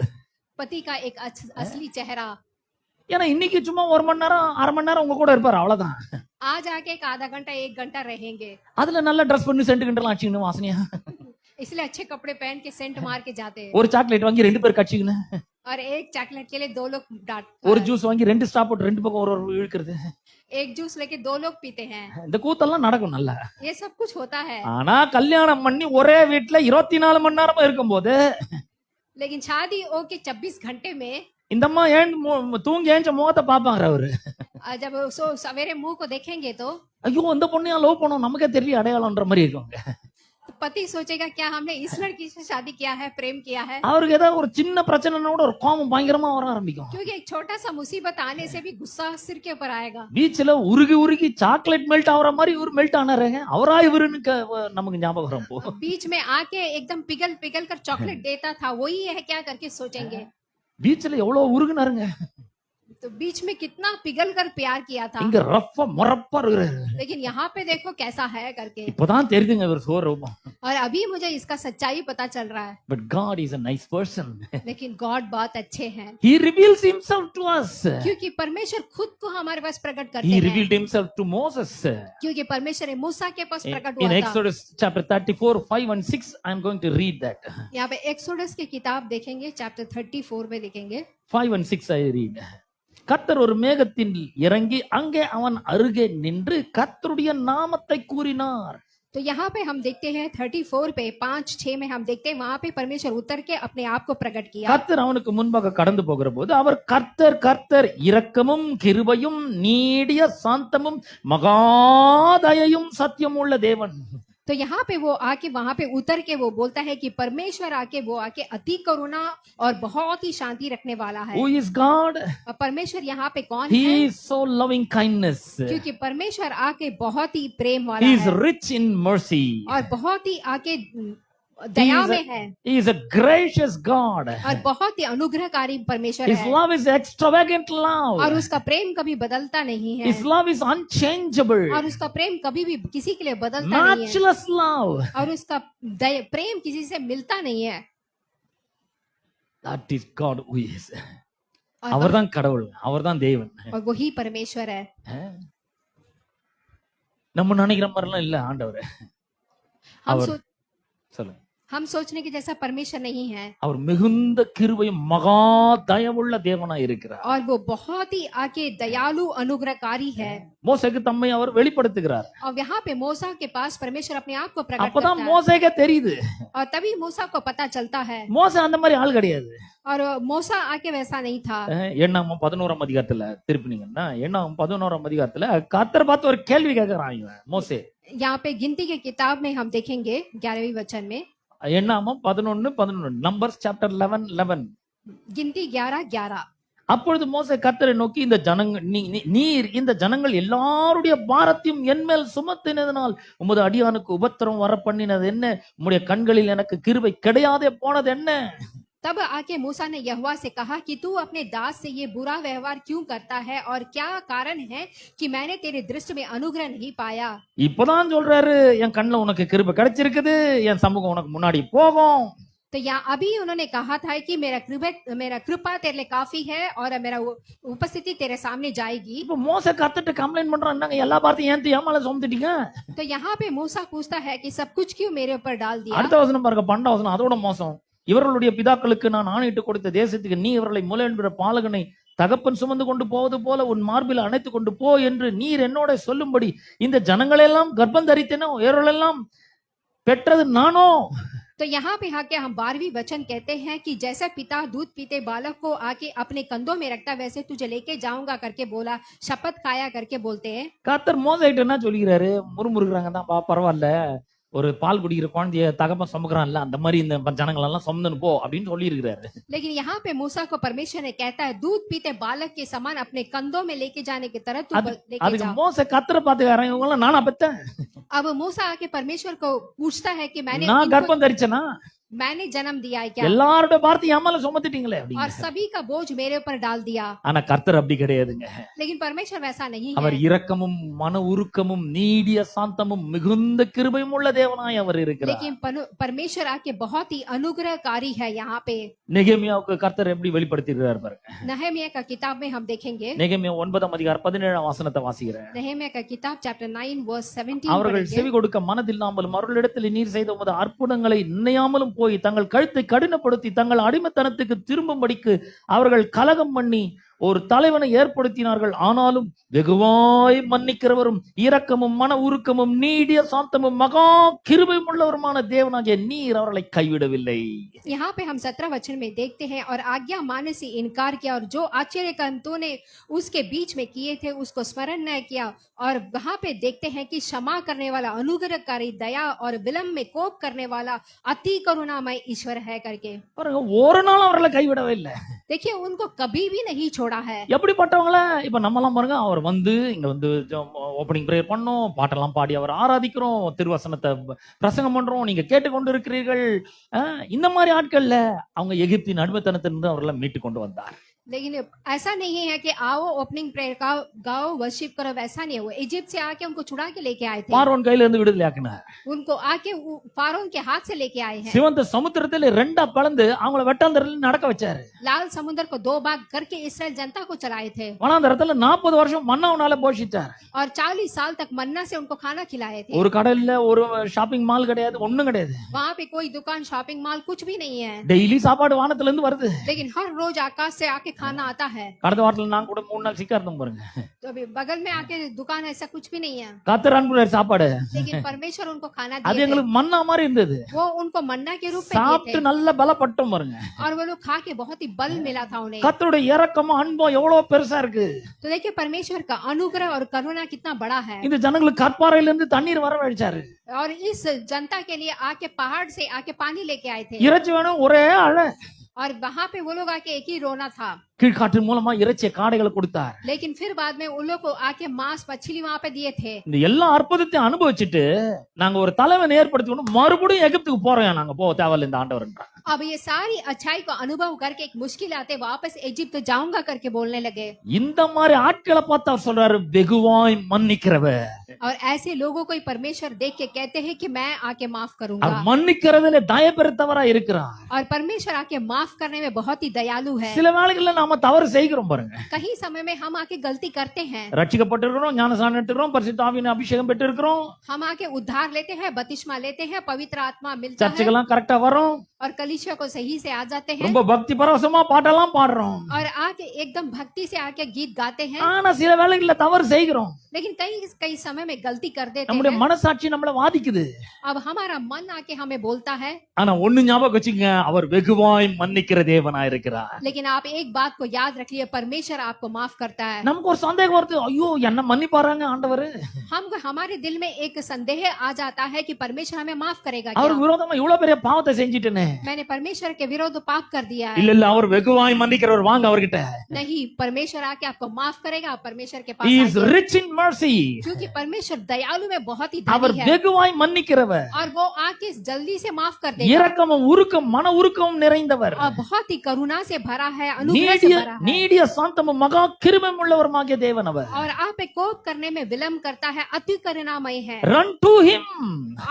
पति का एक असली चेहरा.
ஏன்னா இன்னைக்கு சும்மா ஒரு மணி நேரம் அரை மணி நேரம் உங்க கூட இருப்பாரு, அவ்வளவுதான்.
आज आके एक आधा घंटा एक घंटा रहेंगे.
அதுல நல்லா ட்ரெஸ் பண்ணி சென்ட் கிண்டலாம் அடிச்சுக்கணும் வாசனையா.
इसलिए अच्छे कपड़े पहन के सेंट मार के जाते हैं.
ஒரு சாக்லேட் வாங்கி ரெண்டு பேர் கடிச்சுக்கணும்.
और एक चॉकलेट के लिए दो लोग डांट.
ஒரு ஜூஸ் வாங்கி ரெண்டு ஸ்டாப் போட்டு ரெண்டு பக்கம் ஒரு இழுக்கிறது.
एक जूस लेके दो लोग पीते हैं.
இந்த கூத்தெல்லாம் நடக்கும் நல்லா.
ये सब कुछ होता है.
ஆனா கல்யாணம் பண்ணி ஒரே வீட்டுல 24 மணி நேரமா இருக்கும்போது,
लेकिन शादी ओके 24 घंटे में
இந்த அம்மா தூங்கி ஏஞ்ச முகத்தை பாப்பாங்க அவரு.
जब सवेरे मुंह को देखेंगे तो
ஐயோ இந்த பொண்ணையா லவ் பண்ணோம் நமக்கே தெரியல அடையாளம்ன்ற மாதிரி இருக்குங்க.
पति सोचेगा क्या हमने इस लड़की से शादी किया है, प्रेम किया है,
அவருக்கு ஏதாவது ஒரு சின்ன பிரச்சனைனா கூட ஒரு கோபம் பயங்கரமா வர ஆரம்பிக்கும்.
क्योंकि एक छोटा सा मुसीबत आने से भी गुस्सा सिर के ऊपर आएगा।
பீச்ல உருகி உருகி சாக்லேட் மெல்ட் ஆகுற மாதிரி இவர் மெல்ட் ஆனாருங்க. அவரா இவருன்னு நமக்கு ஞாபகம் வரும். போ
बीच में आके एकदम पिघल पिघल कर चॉकलेट देता था, वही है क्या करके सोचेंगे।
பீச்ல எவ்வளவு உருகுனாருங்க.
तो बीच में कितना पिघल कर प्यार किया था,
இங்க ரஃப்பா மொரப்பா இருக்கிறாரு.
लेकिन यहाँ पे देखो कैसा है करके।
இப்பதான் தெரியுதுங்க இவர் சோரூபம்.
और अभी मुझे इसका सच्चाई पता चल रहा है।
But God is a nice person.
लेकिन गॉड बहुत अच्छे हैं,
He reveals himself to us.
क्योंकि परमेश्वर खुद को हमारे पास प्रकट करते
He
हैं।
revealed himself to Moses.
क्योंकि परमेश्वर मूसा के पास प्रकट
In
हुआ था।
Exodus chapter 34, 5 and 6, I am going to read that.
यहाँ पे एक्सोडस की किताब देखेंगे, चैप्टर 34 में देखेंगे।
5 and 6 I read. கர்த்தர் ஒரு மேகத்தில் இறங்கி அங்கே அவன் அருகே நின்று கர்த்தருடைய நாமத்தை கூறினார்.
तो यहाँ पे हम देखते हैं 34 पे 5-6 में हम देखते हैं वहां पे परमेश्वर उतर के अपने आप को प्रकट किया।
கர்த்தர் அவனுக்கு முன்பாக கடந்து போகிற போது அவர் கர்த்தர் கர்த்தர் இரக்கமும் கிருபையும் நீடிய சாந்தமும் மகாதயையும் சத்தியம் உள்ள தேவன்.
तो यहाँ पे वो आके वहां पे उतर के वो बोलता है कि परमेश्वर आके वो आके अति करुणा और बहुत ही शांति रखने वाला है।
Who is God?
और परमेश्वर यहाँ पे कौन
He
है?
is so loving kindness.
क्योंकि परमेश्वर आके बहुत ही प्रेम वाला
He is
है
rich in mercy.
और बहुत ही आके दया में है
He is a gracious God.
और बहुत ही अनुग्रहकारी परमेश्वर
His
है।
love is extravagant
और
love.
उसका प्रेम कभी बदलता नहीं है,
His love is unchangeable.
और उसका प्रेम कभी भी किसी के लिए बदलता नहीं है,
Matchless love.
और उसका प्रेम किसी से मिलता नहीं है।
That is God who is.
और
அவர்தான் கடவுள், அவர்தான் தேவன்.
और वही परमेश्वर है।
நம்ம நினைக்கிற மாதிரிலாம் இல்ல ஆண்டவர்.
हम
और-
सोच
சொல்லுங்க.
हम सोचने के जैसा परमेश्वर नहीं है,
அவர் மிகுந்த கிருபையும் மகா தயவுள்ள தேவனா இருக்கிறார்.
और वो बहुत ही आके दयालु अनुग्रहकारी है।
மோசேக்கு தம்மை அவர் வெளிப்படுத்துகிறார்.
और यहाँ पे मूसा के पास परमेश्वर अपने आप को प्रकट
அப்பதான்
करता है,
மோசேக்கே தெரியுது
और तभी मूसा को पता चलता है।
மோசே அந்த மாதிரி ஆள் கிடையாது.
और मूसा आके वैसा नहीं था।
எண்ணாம 11ஆம் அதிகாரத்துல திருப்பினீங்கன்னா எண்ணாம 11ஆம் அதிகாரத்துல கர்த்தர் பார்த்து ஒரு கேள்வி கேட்கிறான் இவன் மோசே.
यहाँ पे गिनती की किताब में हम देखेंगे 11वीं वचन में,
எண்ணாமம் 11:11 நம்பர்ஸ் சாப்டர் 11:11.
गिनती 11:11।
அப்பொழுது மோசே கர்த்தரை நோக்கி இந்த ஜனங்கள் நீர் இந்த ஜனங்கள் எல்லாருடைய பாரத்தையும் என்மேல் சுமத்தினதனால் உமது அடியானுக்கு உபத்திரம் வர பண்ணினது என்ன? உம்முடைய கண்களில் எனக்கு கிருபை கிடையாதே போனது என்ன?
तब आके मूसा ने यहोवा से कहा कि तू अपने दास से ये बुरा व्यवहार क्यों करता है, और क्या कारण है कि मैंने तेरे दृष्टि में अनुग्रह नहीं पाया।
இப்பதான் சொல்றாரு என் கண்ணுல உனக்கு கிருபை கிடைச்சிருக்குது, என் சமூகம் உனக்கு முன்னாடி போகும்.
तो यहाँ अभी उन्होंने कहा था कि मेरा कृपा तेरे लिए काफी है और मेरा उपस्थिति तेरे सामने जाएगी।
இப்ப மோசே கர்த்தர்ட்ட கம்ப்ளைண்ட் பண்றான், என்னங்க எல்லா வார்த்தையும் ஏன் மேல சுமத்திட்டீங்க?
तो यहाँ पे मूसा पूछता है कि सब कुछ क्यों मेरे ऊपर डाल दिया।
அடுத்த வசனம் பாருங்க, 12 வசனம் அதோட மோசம். இவர்களுடைய பிதாக்களுக்கு நான் ஆணையிட்டு கொடுத்த தேசத்துக்கு நீ இவர்களை முளையென்ற பாலகனை தகப்பன் சுமந்து கொண்டு போவது போல உன் மார்பில் அணைத்து கொண்டு போ என்று நீர் என்னோட சொல்லும்படி இந்த ஜனங்களெல்லாம் கர்ப்பம் தரித்தனோ இவர்களெல்லாம் பெற்றது நானோ.
तो यहाँ पे आके हम 12वीं वचन कहते हैं कि जैसे पिता दूध पीते बालक को आके अपने कंधों में रखता वैसे तुझे लेके जाऊंगा करके बोला, शपथ खाया करके बोलते हैं।
கர்த்தர் மோசேகிட்ட என்ன சொல்லிக்கிறாரு? முறுமுறுக்கிறாங்க தான் பரவாயில்ல, ஒரு பால் குடிக்கிற குழந்தைய தகப்பன் சுமக்கிறான்ல அந்த மாதிரி இந்த ஜனங்கள் எல்லாம் சுமந்துன்னு போ அப்படின்னு சொல்லி இருக்கிறாரு.
लेकिन यहाँ पे मूसा को परमेश्वर ने कहता है दूध पीते बालक के समान अपने कंधों में लेके जाने की तरह तू लेके
அதுக்கு
जा।
மோசே கர்த்தரை பார்த்துக்காரன், இவங்க எல்லாம் நானா பெத்தேன்?
अब मूसा आके परमेश्वर को पूछता है कि
நான் கர்ப்பம் தரிச்சனா?
मैंने जन्म दिया है क्या,
எல்லாரோட வார்த்தை என் மேல சுமத்திட்டீங்களே
और
அப்படின்னு.
सभी का बोझ मेरे ऊपर डाल दिया।
ஆனா கர்த்தர் அப்படி கிடையாதுங்க.
लेकिन परमेश्वर वैसा नहीं
அவர்
है।
இரக்கமும் மன உருக்கமும் நீடிய சாந்தமும் மிகுந்த கிருபையும் உள்ள தேவனாய் அவர் இருக்கிறார்.
लेकिन परमेश्वर आके बहुत ही अनुग्रहकारी है। यहाँ पे
நெகேமியாவுக்கு கர்த்தர் எப்படி வெளிப்படுத்திருக்கிறார் பாருங்க.
नहम्याह का किताब में हम देखेंगे,
நெகேமியா 9ஆம் அதிகாரம் 17ஆம் வசனத்தை வாசிக்கிறேன்.
नहम्याह का किताब चैप्टर 9 वर्स 17
அவர்கள்
पढ़ेंगे।
செவி கொடுக்க மனதில்லாமலும் அவர்களிடத்தில் நீர் செய்த உமது அற்புதங்களை நினையாமலும் போய் தங்கள் கழுத்தை கடினப்படுத்தி தங்கள் அடிமைத்தனத்துக்கு திரும்பும்படிக்கு அவர்கள் கலகம் பண்ணி ஒரு தலைவனை ஏற்படுத்தினார்கள். ஆனாலும் வெகுவாய் மன்னிக்கிறவரும் இரக்கமும் மன உருக்கமும் நீடிய சாந்தமும் மகா கிருபையும் உள்ளவருமான தேவனாகிய நீர் அவர்களை கைவிடவில்லை.
यहाँ पे हम 17 वचन में देखते हैं, और आज्ञा मानने से इनकार किया, और जो आश्चर्य कर्म तूने उसके बीच में किए थे उसको स्मरण न किया। और वहां पे देखते हैं कि क्षमा करने वाला, अनुग्रहकारी, दया और विलंब में कोप करने वाला, अति करुणामय ईश्वर है करके।
பாருங்க, ஒரு நாள் அவர்களை கைவிடவே இல்லை.
देखिए, उनको कभी भी नहीं छोड़ा है।
எப்படிப்பட்டவங்கள இப்ப நம்மலாம் பாருங்க, அவர் வந்து இங்க வந்து ஓப்பனிங் பிரேயர் பண்ணோம், பாட்டெல்லாம் பாடி அவர் ஆராதிக்கிறோம், திருவசனத்தை பிரசங்கம் பண்றோம், நீங்க கேட்டுக்கொண்டு இருக்கிறீர்கள். இந்த மாதிரி ஆட்கள்ல அவங்க எகிப்தின் அடிமைத்தனத்திலிருந்து அவர்களை மீட்டு கொண்டு வந்தார்.
लेकिन ऐसा नहीं है कि आओ ओपनिंग प्रेयर का गाओ, वर्शिप करो, वैसा नहीं है। वो इजिप्ट से आके उनको छुड़ा के लेके आए थे,
பார்வோன் கையில இருந்து விடுதலை ஆக்கினார்.
उनको आके फारोन के हाथ से लेके आए हैं।
சிவந்த சமுத்திரத்திலே ரெண்டா பிளந்து அவங்கள வெட்டாந்தரையில நடக்க வச்சாரு.
लाल समुद्र को 2 भाग करके इसराइल जनता को चलाए थे,
வனாந்தரத்துல 40 வருஷம் மன்னாவுனால போஷித்தார்.
और 40 साल तक मन्ना से उनको खाना खिलाए थे।
ஒரு கடல்ல ஒரு ஷாப்பிங் மால் கிடையாது, ஒண்ணும் கிடையாது.
वहाँ पे कोई दुकान, शॉपिंग मॉल कुछ भी नहीं है,
டெய்லி சாப்பாடு வானத்துல இருந்து வருது.
लेकिन हर रोज आकाश से आके खाना आता है।
கடந்த வாரத்துல நான் கூட 3 நாள் சிக்கா இருந்தோம் பாருங்க.
तो अभी बगल में आके दुकान, ऐसा कुछ भी नहीं है,
கர்த்தர் அனுப்புறார் சாப்பாடு.
लेकिन परमेश्वर उनको खाना
அது
दिए थे।
எங்களுக்கு மன்னா மாதிரி இருந்தது.
वो उनको मन्ना के रूप में दिए
சாப்பிட்டு
थे,
நல்ல பலப்பட்டோம் பாருங்க.
और वो लोग खा के बहुत ही बल मिला था उन्हें।
கர்த்தருடைய இரக்கமும் அன்பும் எவ்வளவு பெருசா இருக்கு.
तो देखिए, परमेश्वर का अनुग्रह और करुणा कितना बड़ा है।
இந்த ஜனங்களுக்கு கற்பாறையில இருந்து தண்ணீர் வரவழைச்சாரு.
और इस जनता के लिए आके पहाड़ से आके पानी लेके आए थे,
இறைச்சி வேணும், ஒரே அழ.
और वहां पे वो लोग आके एक ही रोना था।
கீழ்காற்று மூலமா இறைச்சியை காடைகளை கொடுத்தார்.
लेकिन फिर बाद में उन लोग को आके मांस मछली वहां पे दिए थे।
இந்த எல்லா அற்புதத்தையும் அனுபவிச்சுட்டு நாங்க ஒரு தலைவனை ஏற்படுத்திக்கணும், மறுபடியும் எகிப்துக்கு போறோம், நாங்க போக தேவையில்லை இந்த ஆண்டவர்ன்றாங்க.
अब ये सारी अच्छाई को अनुभव करके एक मुश्किल आते वापस इजिप्ट जाऊंगा करके बोलने लगे।
இந்த மாதிரி ஆட்களை பார்த்து அவர் சொல்றாரு, வெகுவாய் மன்னிக்கிறவர்.
और ऐसे लोगों को ही परमेश्वर देख के कहते हैं कि मैं आके माफ
அவர்
करूंगा।
மன்னிக்கிறதுல தயபெருத்தவரா இருக்கிறார்.
और परमेश्वर आके माफ करने में बहुत ही दयालु है।
சில வேளைகள்ல நாம தவறு செய்கிறோம் பாருங்க.
कहीं समय में हम आके गलती करते हैं,
ரட்சிக்கப்பட்டிருக்கிறோம், ஞானஸ்நானம் எடுத்துக்கிறோம், பரிசுத்த ஆவியின் அபிஷேகம் பெற்றிருக்கிறோம்,
हम आके उद्धार लेते हैं, बपतिस्मा लेते हैं, पवित्र आत्मा मिलता है,
சர்ச்சுக்கெல்லாம் கரெக்டா வரோம்,
और कलीसिया को सही से आ जाते हैं,
ரொம்ப பக்தி பரவசமா பாட்டெல்லாம் பாடுறோம்.
और आके एकदम भक्ति से आके गीत गाते हैं,
ஆனா சில வேளைகள்ல தவறு செய்கிறோம்.
लेकिन कई कई समय में गलती कर देते
நம்முடைய
हैं।
மனசாட்சி நம்மள வாதிக்குது.
अब हमारा मन आके हमें बोलता है,
ஆனா ஒண்ணு ஞாபகம் வச்சுங்க, அவர் வெகுவாய் மன்னிக்கிற தேவனா இருக்கிறார்.
लेकिन आप एक बात को याद रखिए, परमेश्वर आपको माफ करता है।
நமக்கு ஒரு சந்தேகம் வருது, ஐயோ என்ன மன்னிப்பாராங்க ஆண்டவர்,
हमको हमारे दिल में एक संदेह आ जाता है कि परमेश्वर हमें माफ करेगा क्या?
அவருக்கு விரோதமா இவ்வளவு பெரிய பாவத்தை செஞ்சிட்டேனே.
मैंने परमेश्वर के विरोध पाप कर दिया है।
இல்ல இல்ல, அவர் வெகுவாய் மன்னிக்கிறவர், வாங்க அவர்கிட்ட.
नहीं, परमेश्वर आके आपको माफ करेगा, आप परमेश्वर के पास
He is
आइए।
rich in mercy.
क्योंकि परमेश्वर दयालु में बहुत ही
அவர்
धनी है,
வெகுவாய் மன்னிக்கிறவர்,
और वो आके जल्दी से माफ कर देगा,
இரக்கமும் உருக்கம் மன உருக்கமும் நிறைந்தவர்,
और बहुत ही करुणा से भरा है, अनुग्रह से
நீடிய
भरा है,
நீடிய சாந்தமும் மகா கிருபையும் உள்ளவருமாகிய தேவன் அவர்.
और आप पे कोप करने में विलंब करता है, अति करुणामय है।
Run to him,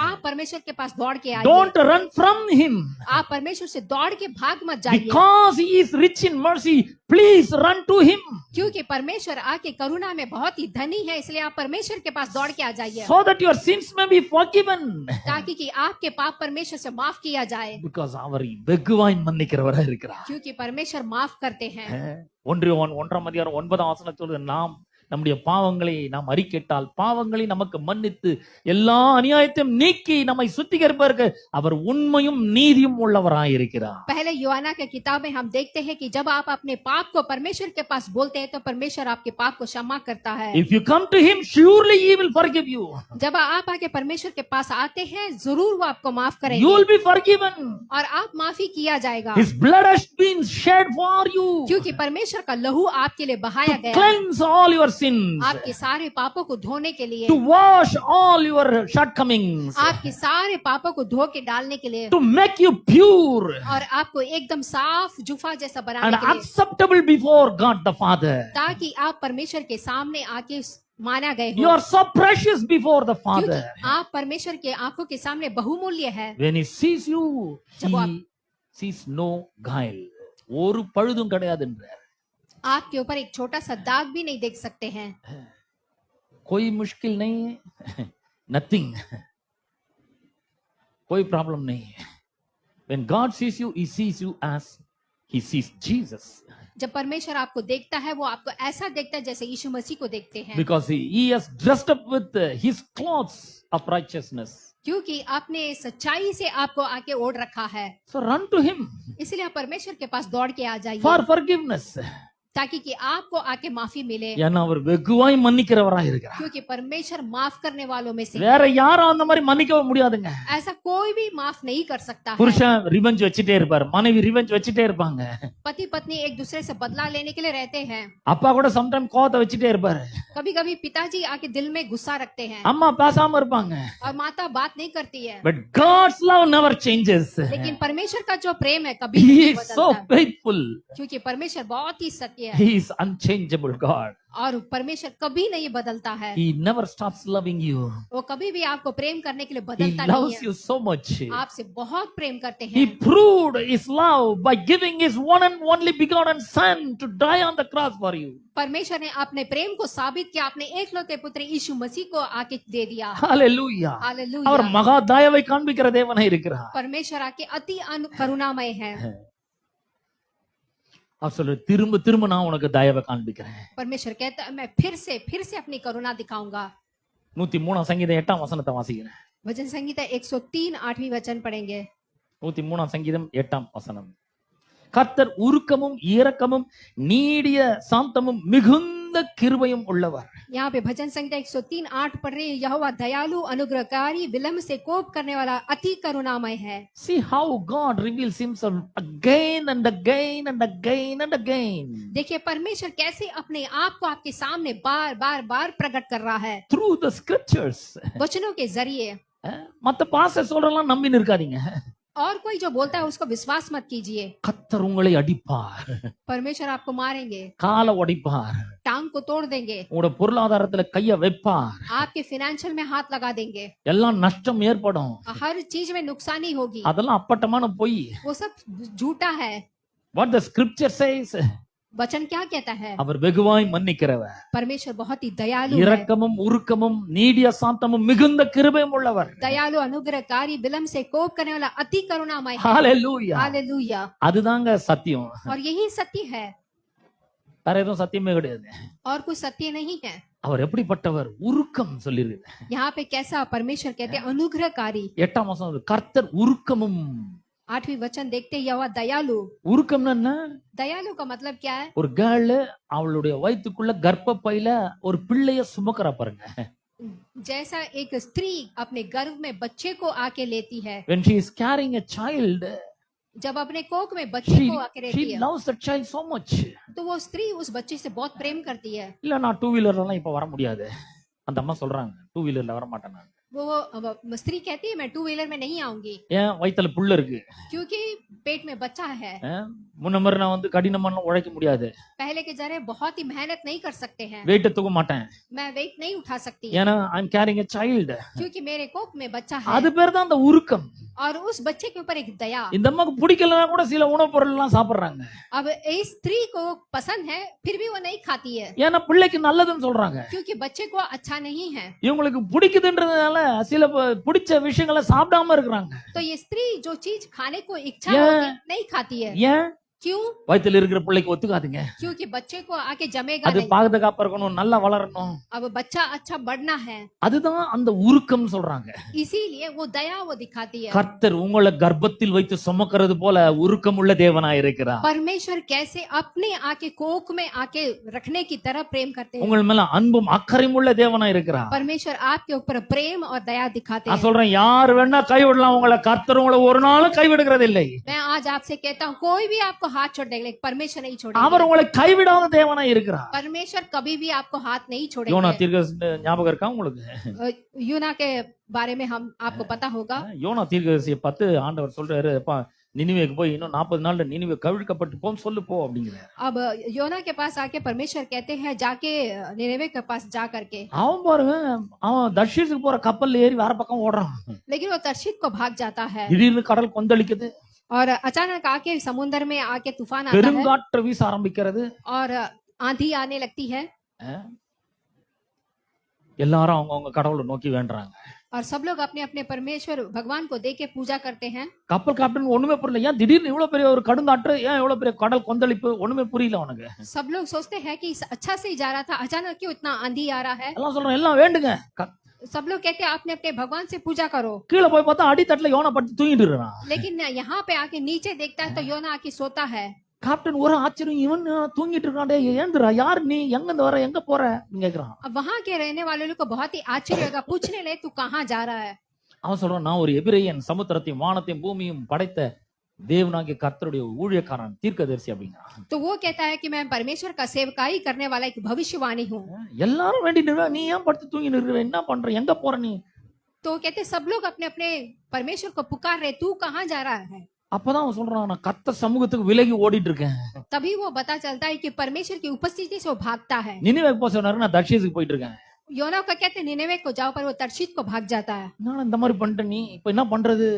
आप परमेश्वर के पास दौड़ के आइए,
don't run from him,
आप परमेश्वर से दौड़ के भाग मत जाइए,
because he is rich in mercy. Please run to him,
क्योंकि परमेश्वर आके करुणा में बहुत ही धनी है, इसलिए आप परमेश्वर के पास दौड़ के आ जाइए,
so that your sins may be forgiven.
ताकि कि आपके पाप परमेश्वर से माफ किया जाए,
Because அவர் வெகுவாய் மன்னிக்கிறவரா இருக்கிறார்.
क्योंकि परमेश्वर माफ करते हैं।
1:9 நாம் நம்முடைய பாவங்களை நாம் அறிக்கையிட்டால் பாவங்களை நமக்கு மன்னித்து எல்லா அநியாயத்தையும் நீக்கி நம்மை சுத்திகரிப்பதற்கு அவர் உண்மையும் நீதியும் உள்ளவராயிருக்கிறார்.
पहले यूहन्ना की किताब में हम देखते हैं कि जब आप अपने पाप को परमेश्वर के पास बोलते हैं तो परमेश्वर आपके पाप को क्षमा करता है।
If you come to him, surely he will forgive you.
जब आप आके परमेश्वर के पास आते हैं, जरूर वो आपको माफ
You
करेंगे,
will be forgiven.
और आप माफी किया जाएगा,
His blood has been shed for you
क्योंकि परमेश्वर का लहू आपके लिए बहाया
to
गया,
cleanse all your sins,
आपके सारे पापों को धोने के लिए,
to wash all your shortcomings,
आपके सारे पापों को धो के डालने के लिए,
to make you pure
और आपको एकदम साफ जुफा जैसा
and
बनाने के लिए,
acceptable before God the Father.
ताकि आप परमेश्वर के सामने आके माना गए
You
हो,
are so precious before the
क्योंकि
Father.
आप परमेश्वर के आंखों के सामने बहुमूल्य है।
When he sees you,
जब
he
आप-
sees no guile. ஒரு பழுதும் கிடையாதுன்றார்.
आपके ऊपर एक छोटा सा दाग भी नहीं देख सकते हैं,
कोई मुश्किल नहीं है, nothing, कोई प्रॉब्लम नहीं है. When God sees you, he sees you as he sees Jesus
जब परमेश्वर आपको देखता है वो आपको ऐसा देखता है जैसे यीशु मसीह को देखते हैं,
because he has dressed up with his clothes of righteousness.
क्योंकि आपने सच्चाई से आपको आके ओढ़ रखा है।
So run to him
इसलिए आप परमेश्वर के पास दौड़ के आ जाइए
for forgiveness.
ताकि कि आपको आके माफी मिले,
ஏன்னா அவர் வெகுவாய் மன்னிக்கிறவராய் இருக்கிறார்.
क्योंकि परमेश्वर माफ करने वालों में से
வேற யாரும் அந்த மாதிரி மன்னிக்க முடியாதுங்க.
ऐसा कोई भी माफ नहीं कर सकता है।
புருஷன் ரிவெஞ்ச் வச்சிட்டே இருப்பார், மனைவி ரிவெஞ்ச் வச்சிட்டே இருப்பாங்க,
पति पत्नी एक दूसरे से बदला लेने के लिए रहते हैं,
அப்பா கூட சம்டைம் கோவத்தை வச்சிட்டே இருப்பாரு,
कभी कभी पिताजी आके दिल में गुस्सा रखते हैं
அம்மா பேசாம இருப்பாங்க.
और माता बात नहीं करती है,
But God's love never changes.
लेकिन परमेश्वर का जो प्रेम है कभी
He
नहीं
is so
बदलता,
faithful.
क्योंकि परमेश्वर बहुत ही सत्य है
He is unchangeable God.
और परमेश्वर कभी नहीं बदलता है।
He never stops loving you.
वो कभी भी आपको प्रेम करने के लिए
He
बदलता नहीं
loves
है,
you so much.
आपसे बहुत प्रेम करते
He
हैं।
proved his love by giving his one and only begotten son to die on the cross for you.
परमेश्वर ने अपने प्रेम को साबित किया, अपने एकलौते पुत्र यीशु मसीह को आके दे दिया।
Hallelujah.
हालेलुया।
அவர் மகா தயவை காண்பிக்கிற தேவனாய் இருக்கிறார்.
परमेश्वर आके अति करुणामय है।
அவர் சொல்ற திரும்ப திரும்ப நான் உனக்கு தயவை காண்பிக்கிறேன்.
परमेश्वर कहता है मैं फिर से अपनी करुणा दिखाऊंगा।
103 சங்கீதம் 8 வசனத்தை வாசிக்கிறேன்.
भजन संहिता 103 8वीं वचन पढ़ेंगे।
103 சங்கீதம் 8 வசனம். கர்த்தர் உருக்கமும் இரக்கமும் நீடிய சாந்தமும் மிகுந்த கிருபையும் உள்ளவர்.
यहाँ पे भजन संहिता 103 8 पढ़ रहे हैं, यहोवा दयालु अनुग्रहकारी विलंब से कोप करने वाला अति करुणामय है।
See how God reveals himself again and again and again and again.
देखिए परमेश्वर कैसे अपने आप को आपके सामने बार प्रकट कर रहा है
Through the scriptures.
वचनों के जरिए।
மத்த பாஸ்டர் சொல்றலாம் நம்பி நிற்காதீங்க.
और कोई जो बोलता है उसको विश्वास मत कीजिए।
கர்த்தர் உங்களை அடிப்பார்,
परमेश्वर आपको मारेंगे,
காலை உடைப்பார்,
टांग को तोड़ देंगे,
உங்களோட பொருளாதாரத்துல கைய வைப்பார்,
आपके फाइनेंशियल में हाथ लगा देंगे,
எல்லாம் நஷ்டம் ஏற்படும்.
हर चीज में नुकसानी होगी।
அதெல்லாம் அப்பட்டமான பொய்.
वो सब झूठा है।
What the scripture says,
वचन क्या कहता है?
அவர் வெகுவாய் மன்னிக்கிறவர்,
परमेश्वर बहुत ही दयालु है,
இரக்கமும் உருக்கமும் நீடிய சாந்தமும் மிகுந்த கிருபையும் உள்ளவர்.
दयालु अनुग्रहकारी विलंब से कोप करने वाला अति करुणामय है।
ஹalleluya.
हालेलुया।
அதுதாங்க சத்தியம்.
और यही सत्य है,
வேற எதுவும் சத்தியமே கிடையாது.
और कुछ सत्य नहीं है।
அவர் எப்படிப்பட்டவர்? உருக்கம் சொல்லிருக்கு.
यहाँ पे कैसा परमेश्वर कहते हैं अनुग्रहकारी।
8 வசனம் கர்த்தர் உருக்கமும்.
8वीं वचन देखते हैं, यहोवा दयालु।
உருக்கம்னா என்ன?
दयालु का मतलब क्या है?
ஒரு கேர்ள் அவளுடைய வயித்துக்குள்ள கர்ப்பப்பையில ஒரு பிள்ளைய சுமக்கறா பாருங்க.
जैसा एक स्त्री अपने गर्भ में बच्चे को आके लेती है,
When she is carrying a child,
जब अपने कोख में बच्चे को आके रहती
she
है
loves that child so much.
तो वो स्त्री उस बच्चे से बहुत प्रेम करती है।
இல்ல நான் 2 வீலர்லாம் இப்ப வர முடியாது. அந்த அம்மா சொல்றாங்க 2 வீலர்ல வர மாட்டேன் நான்.
वो स्त्री कहती है मैं 2 व्हीलर में नहीं आऊंगी,
ஏன்? வயித்துல புள்ள இருக்கு.
क्योंकि पेट में बच्चा है।
முன்ன மாதிரி நான் வந்து கடினமான உழைக்க முடியாது.
पहले के जरे बहुत ही मेहनत नहीं कर सकते हैं,
வெயிட் தூக்க மாட்டேன்.
मैं वेट नहीं उठा सकती,
ஏன்னா ஐ அம் கேரிங் a child.
क्योंकि मेरे कोख में बच्चा है।
அது பேர் தான் அந்த உருக்கம்.
और उस बच्चे के ऊपर एक दया।
இந்த அம்மாக்கு பிடிக்கலனா கூட சில உணவுப் பொருள் எல்லாம் சாப்பிடுறாங்க.
अब इस स्त्री को पसंद है फिर भी वो नहीं खाती है,
ஏன்னா பிள்ளைக்கு நல்லதுன்னு சொல்றாங்க.
क्योंकि बच्चे को अच्छा नहीं है।
இவங்களுக்கு பிடிக்குதுன்றதுனால சில பிடிச்ச விஷயங்களை சாப்பிடாம இருக்கிறாங்க.
तो ये स्त्री जो चीज खाने को इच्छा
Yeah.
होती है, नहीं खाती है।
ஏன்?
क्यों?
வயித்துல இருக்கிற பிள்ளைக்கு ஒத்துக்காதுங்க.
क्योंकि बच्चे को आके जमेगा
அது
नहीं।
பாதுகாப்பா இருக்கணும், நல்லா வளரணும்.
अब बच्चा अच्छा बढ़ना है,
அதுதான் அந்த உருக்கம் சொல்றாங்க.
इसीलिए वो दया वो दिखाती है।
கர்த்தர் உங்களை கர்ப்பத்தில் வைத்து சுமக்கிறது போல உருக்கம் உள்ள தேவனாய் இருக்கிறார்.
परमेश्वर कैसे अपने आके कोख में आके रखने की तरह प्रेम करते हैं।
உங்கள் மேல அன்பும் அக்கறையும் உள்ள தேவனாய் இருக்கிறார்.
परमेश्वर आपके ऊपर प्रेम और दया दिखाते
நான்
हैं।
சொல்றேன், யார் வேணா கைவிடலாம், உங்களை கர்த்தர் உங்களை ஒரு நாளும் கைவிடுகிறது இல்லை.
मैं आज आपसे कहता हूँ कोई भी आपको हाथ छोड़ देगा, लेकिन परमेश्वर नहीं
அவர்
छोड़ेगा।
உங்களை கைவிடாத தேவனாய் இருக்கிறார்.
परमेश्वर कभी भी आपको हाथ नहीं
யோனா
छोड़ेगा।
தீர்க்கதரிசி ஞாபகம் இருக்கா உங்களுக்கு?
यूना के बारे में हम आपको पता होगा।
யோனா தீர்க்கதரிசியை பார்த்து ஆண்டவர் சொல்றாரு, அப்பா நினிவேக்கு போய் இன்னும் 40 நாள்ல நினிவே கவிழ்க்கப்பட்டு போன்னு சொல்லு போ அப்படிங்கிறார்.
अब योना के पास आके परमेश्वर कहते हैं जाके निनेवे के पास जा करके,
அவன் பாருங்க, அவன் தர்ஷீஸுக்கு போற கப்பல்ல ஏறி வேற பக்கம் ஓடுறான்.
लेकिन वो तर्शीत को भाग जाता है
திடீர்னு கடல் கொந்தளிக்குது,
और अचानक आके समुद्र में आके तूफान आता है
பெருங்காற்று வீச ஆரம்பிக்கிறது.
और आंधी आने लगती है।
எல்லாரும் அவங்கவங்க கடவுளை நோக்கி வேண்டுறாங்க.
और सब लोग अपने अपने परमेश्वर भगवान को देख के पूजा करते हैं।
கப்பல் கேப்டன் ஒண்ணுமே புரியல, ஏன் திடீர்னு இவ்வளவு பெரிய ஒரு கடுங்காற்று, ஏன் இவ்வளவு பெரிய கடல் கொந்தளிப்பு, ஒண்ணுமே புரியல அவனுக்கு.
सब लोग सोचते हैं कि अच्छा से ही जा रहा था, अचानक क्यों इतना आंधी आ रहा है।
எல்லாம் சொல்றான் எல்லாம் வேண்டுங்க.
सब लोग कहते हैं आपने अपने भगवान से पूजा करो।
கீழே போய் பார்த்தா அடித்தட்டுல யோனா படுத்து தூங்கிட்டு இருக்கான்.
लेकिन यहाँ पे आके नीचे देखता है तो योना आके सोता है।
கேப்டன் ஒரு ஆச்சரியம், இவன் தூங்கிட்டு இருக்கான்டே, ஏந்துடா, யார் நீ, எங்க இருந்து வர, எங்க போற கேக்குறான்.
अब वहाँ के रहने वाले लोग को बहुत ही आश्चर्य होगा, पूछने लगे तू कहाँ जा रहा है।
அவன் சொல்றான், நான் ஒரு எபிரேயன், சமுத்திரத்தையும் வானத்தையும் பூமியும் படைத்த தேவனாகிய கர்த்தருடைய ஊழியக்காரன், தீர்க்கதரிசி அப்படிங்கிறான்.
तो वो कहता है कि मैं परमेश्वर का सेवकाई करने वाला एक भविष्यवाणी हूँ।
எல்லாரும் வேண்டிட்டு இருக்கா, நீ ஏன் படுத்து தூங்கிட்டு இருக்கிற, என்ன பண்ற, எங்க போற நீ?
तो कहते सब लोग अपने अपने परमेश्वर को पुकार रहे, तू कहाँ जा रहा है।
அப்பதான் அவன் சொல்றான், நான் கர்த்தர் சமூகத்துக்கு விலகி ஓடிட்டு இருக்கேன்.
तभी वो पता चलता है कि परमेश्वर की उपस्थिति से वो भागता है।
நினிவேக்கு போக சொன்னாரு, நான் தர்ஷீசுக்கு போயிட்டு இருக்கேன்.
योना को कहते निनेवे को जाओ, पर वो तर्शीश को भाग जाता है।
நான் இந்த மாதிரி பண்ணிட்ட, நீ இப்ப என்ன பண்றது?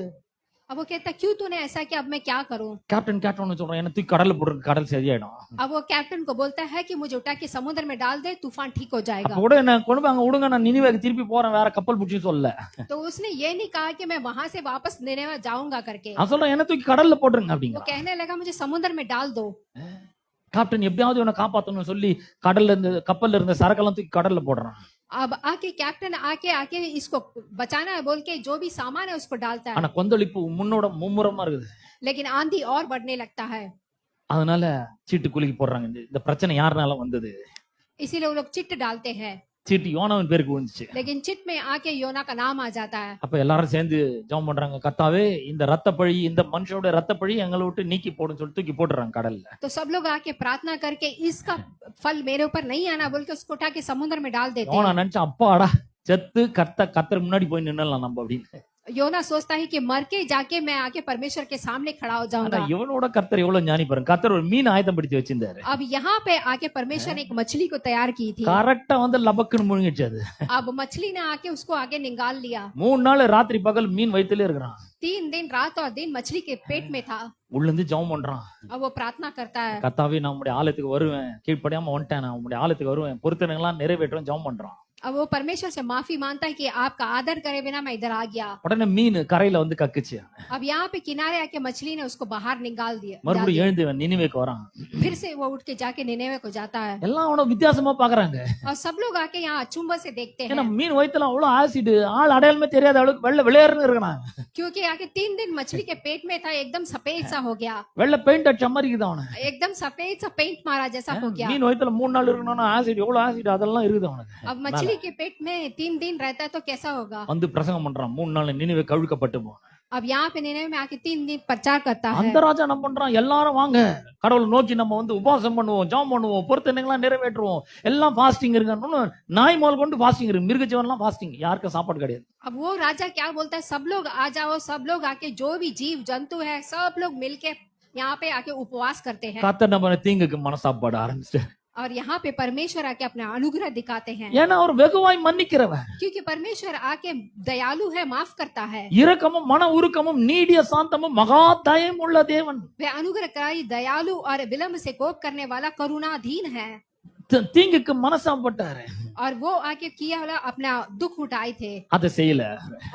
अब वो कहता क्यों तूने ऐसा किया, अब मैं क्या करूं।
கேப்டன் கேட்டவனு சொல்றான், என்ன தூக்கி கடல்ல போடுற, கடல் சரியாயிடும்.
अब वो कैप्टन को बोलता है कि मुझे उठा के समुद्र में डाल दे, तूफान ठीक हो जाएगा।
அப்ப கூட என்ன கொண்டு போய் அங்க விடுங்க, நான் நினிவேக்கு திருப்பி போறேன், வேற கப்பல் பிடிச்சி சொல்ல.
तो उसने ये नहीं कहा कि मैं वहां से वापस निनेवे जाऊंगा करके।
அவன் சொல்றான், என்ன தூக்கி கடல்ல போட்டுருங்க
वो
அப்படிங்கிறான்.
कहने लगा मुझे समुद्र में डाल दो।
கேப்டன் எப்படியாவது இவனை காப்பாத்தணும்னு சொல்லி கடல்ல இருந்து, கப்பல்ல இருந்த சரக்கெல்லாம் தூக்கி கடல்ல போடுறான்.
अब आके कैप्टन आके इसको बचाना है बोल के जो भी सामान है उसको डालता है,
ஆனா கொந்தளிப்பு முன்னோட மும்முரமா இருக்குது.
लेकिन आंधी और बढ़ने लगता है।
அதனால சீட்டு குலுக்கி போடுறாங்க. இந்த பிரச்சனை யாருனால வந்தது?
इसीलिए वो लोग चिट डालते हैं,
சீட்டு யோனாவின் பேருக்கு விழுந்துச்சு.
लेकिन चिट में आके योना का नाम आ जाता है।
அப்ப எல்லாரும் சேர்ந்து ஜெபம் பண்றாங்க, கர்த்தாவே இந்த ரத்தப்பழி, இந்த மனுஷனோட ரத்தப்பழி எங்களை விட்டு நீக்கி போடுன்னு சொல்லி தூக்கி போட்டுறாங்க கடல்ல.
तो सब लोग आके प्रार्थना करके इसका फल मेरे ऊपर नहीं आना बोल के उसको उठा के समुद्र में डाल देते
யோனா
हैं।
நினைச்சா, அப்பாடா செத்து கர்த்தர் முன்னாடி போய் நின்னலாம் நம்ம அப்படின்னு.
योना सोचता है कि मर के जाके मैं आके परमेश्वर के सामने खड़ा हो
ஆனா
जाऊंगा।
இவனோட கர்த்தர் எவ்வளவு ஞானி பாருங்க. கர்த்தர் ஒரு மீன் ஆயத்தம் பிடிச்சு வச்சிருந்தாரு.
अब यहाँ पे आके परमेश्वर ने एक मछली को तैयार की थी।
கரெக்டா வந்து லபக்குன்னு முழுங்கிடுச்சு அது.
अब मछली ने आके उसको आगे निकाल लिया।
3 நாள் ராத்திரி பகல் மீன் வயித்துல இருக்கிறான்.
3 दिन रात और दिन मछली के पेट में था।
உள்ள இருந்து ஜெபம் பண்றான்,
अब वो प्रार्थना करता है,
கர்த்தாவே நான் உம்முடைய ஆலயத்துக்கு வருவேன், கீழ்ப்படியாம வந்துட்டேன், நான் உம்முடைய ஆலயத்துக்கு வருவேன், பொருத்தனைகள்லாம் நிறைவேற்றுவேன், ஜெபம் பண்றான்.
अब वो परमेश्वर से माफी मांगता है कि आपका आदर करे बिना मैं इधर आ गया।
உடனே மீன் கரையில வந்து கக்குச்சு.
अब यहाँ पे किनारे आके मछली ने उसको बाहर निकाल दिया।
மறுபடியும் எழுந்து நினிவேக்கு வரான்.
फिर से वो उठ के जाके निनेवे को जाता है,
எல்லாம் அவன வித்தியாசமா பாக்குறாங்க.
और सब लोग आके यहाँ अचंभे से देखते
ஏன்னா
हैं,
மீன் வயித்துல அவ்வளவு ஆசிட், ஆள் அடையாளமே தெரியாத அளவுக்கு வெள்ளை வெளியேறுன்னு இருக்கான்.
क्योंकि आके 3 दिन मछली के पेट में था, एकदम सफेद सा हो गया,
வெள்ளை பெயிண்ட் அடிச்ச மாதிரி இருக்குது அவன.
एकदम सफेद सा पेंट मारा जैसा हो गया।
மீன் வயித்துல 3 நாள் இருக்கணும்னா ஆசிட், எவ்வளவு ஆசிட் அதெல்லாம் இருக்குது அவனுக்கு.
अब मछली के पेट में 3 दिन रहता है तो कैसा होगा।
வந்து பிரசங்கம் பண்றான், 3 நாள் நினிவே கழுக்கப்பட்டு போ.
अब यहाँ पे निनेवे में आके 3 दिन प्रचार करता है।
அந்த ராஜா என்ன பண்றான், எல்லாரும் வாங்க கடவுளை நோக்கி நம்ம வந்து உபவாசம் பண்ணுவோம், ஜெபம் பண்ணுவோம், பொருத்தனைகள்லாம் நிறைவேற்றுவோம், எல்லாம் ஃபாஸ்டிங் இருக்கு. நாய் முதல் கொண்டு ஃபாஸ்டிங் இருக்கு, மிருக ஜீவன்லாம் ஃபாஸ்டிங், யாருக்கும் சாப்பாடு கிடையாது.
अब वो राजा क्या बोलता है, सब लोग आ जाओ, सब लोग आके जो भी जीव जंतु है सब लोग मिलके यहाँ पे आके उपवास करते हैं।
கர்த்தர் நம்ம தீங்குக்கு மனசாப்பாடு ஆரம்பிச்சு.
और यहाँ पे परमेश्वर आके अपना अनुग्रह दिखाते हैं,
ஏன்னா அவர் வெகுவாய் மன்னிக்கிறவன்,
क्योंकि परमेश्वर आके दयालु है, माफ करता है।
இரக்கமும் மன உருக்கமும் நீடிய சாந்தமும் மகா தயம் உள்ள தேவன்.
वे अनुग्रहकारी, दयालु और विलंब से कोप करने वाला, करुणाधीन है।
தீங்குக்கு மனசாப்பட்டாரு,
और वो आके किया वाला अपना दुख उठाए थे
அதை செய்யல.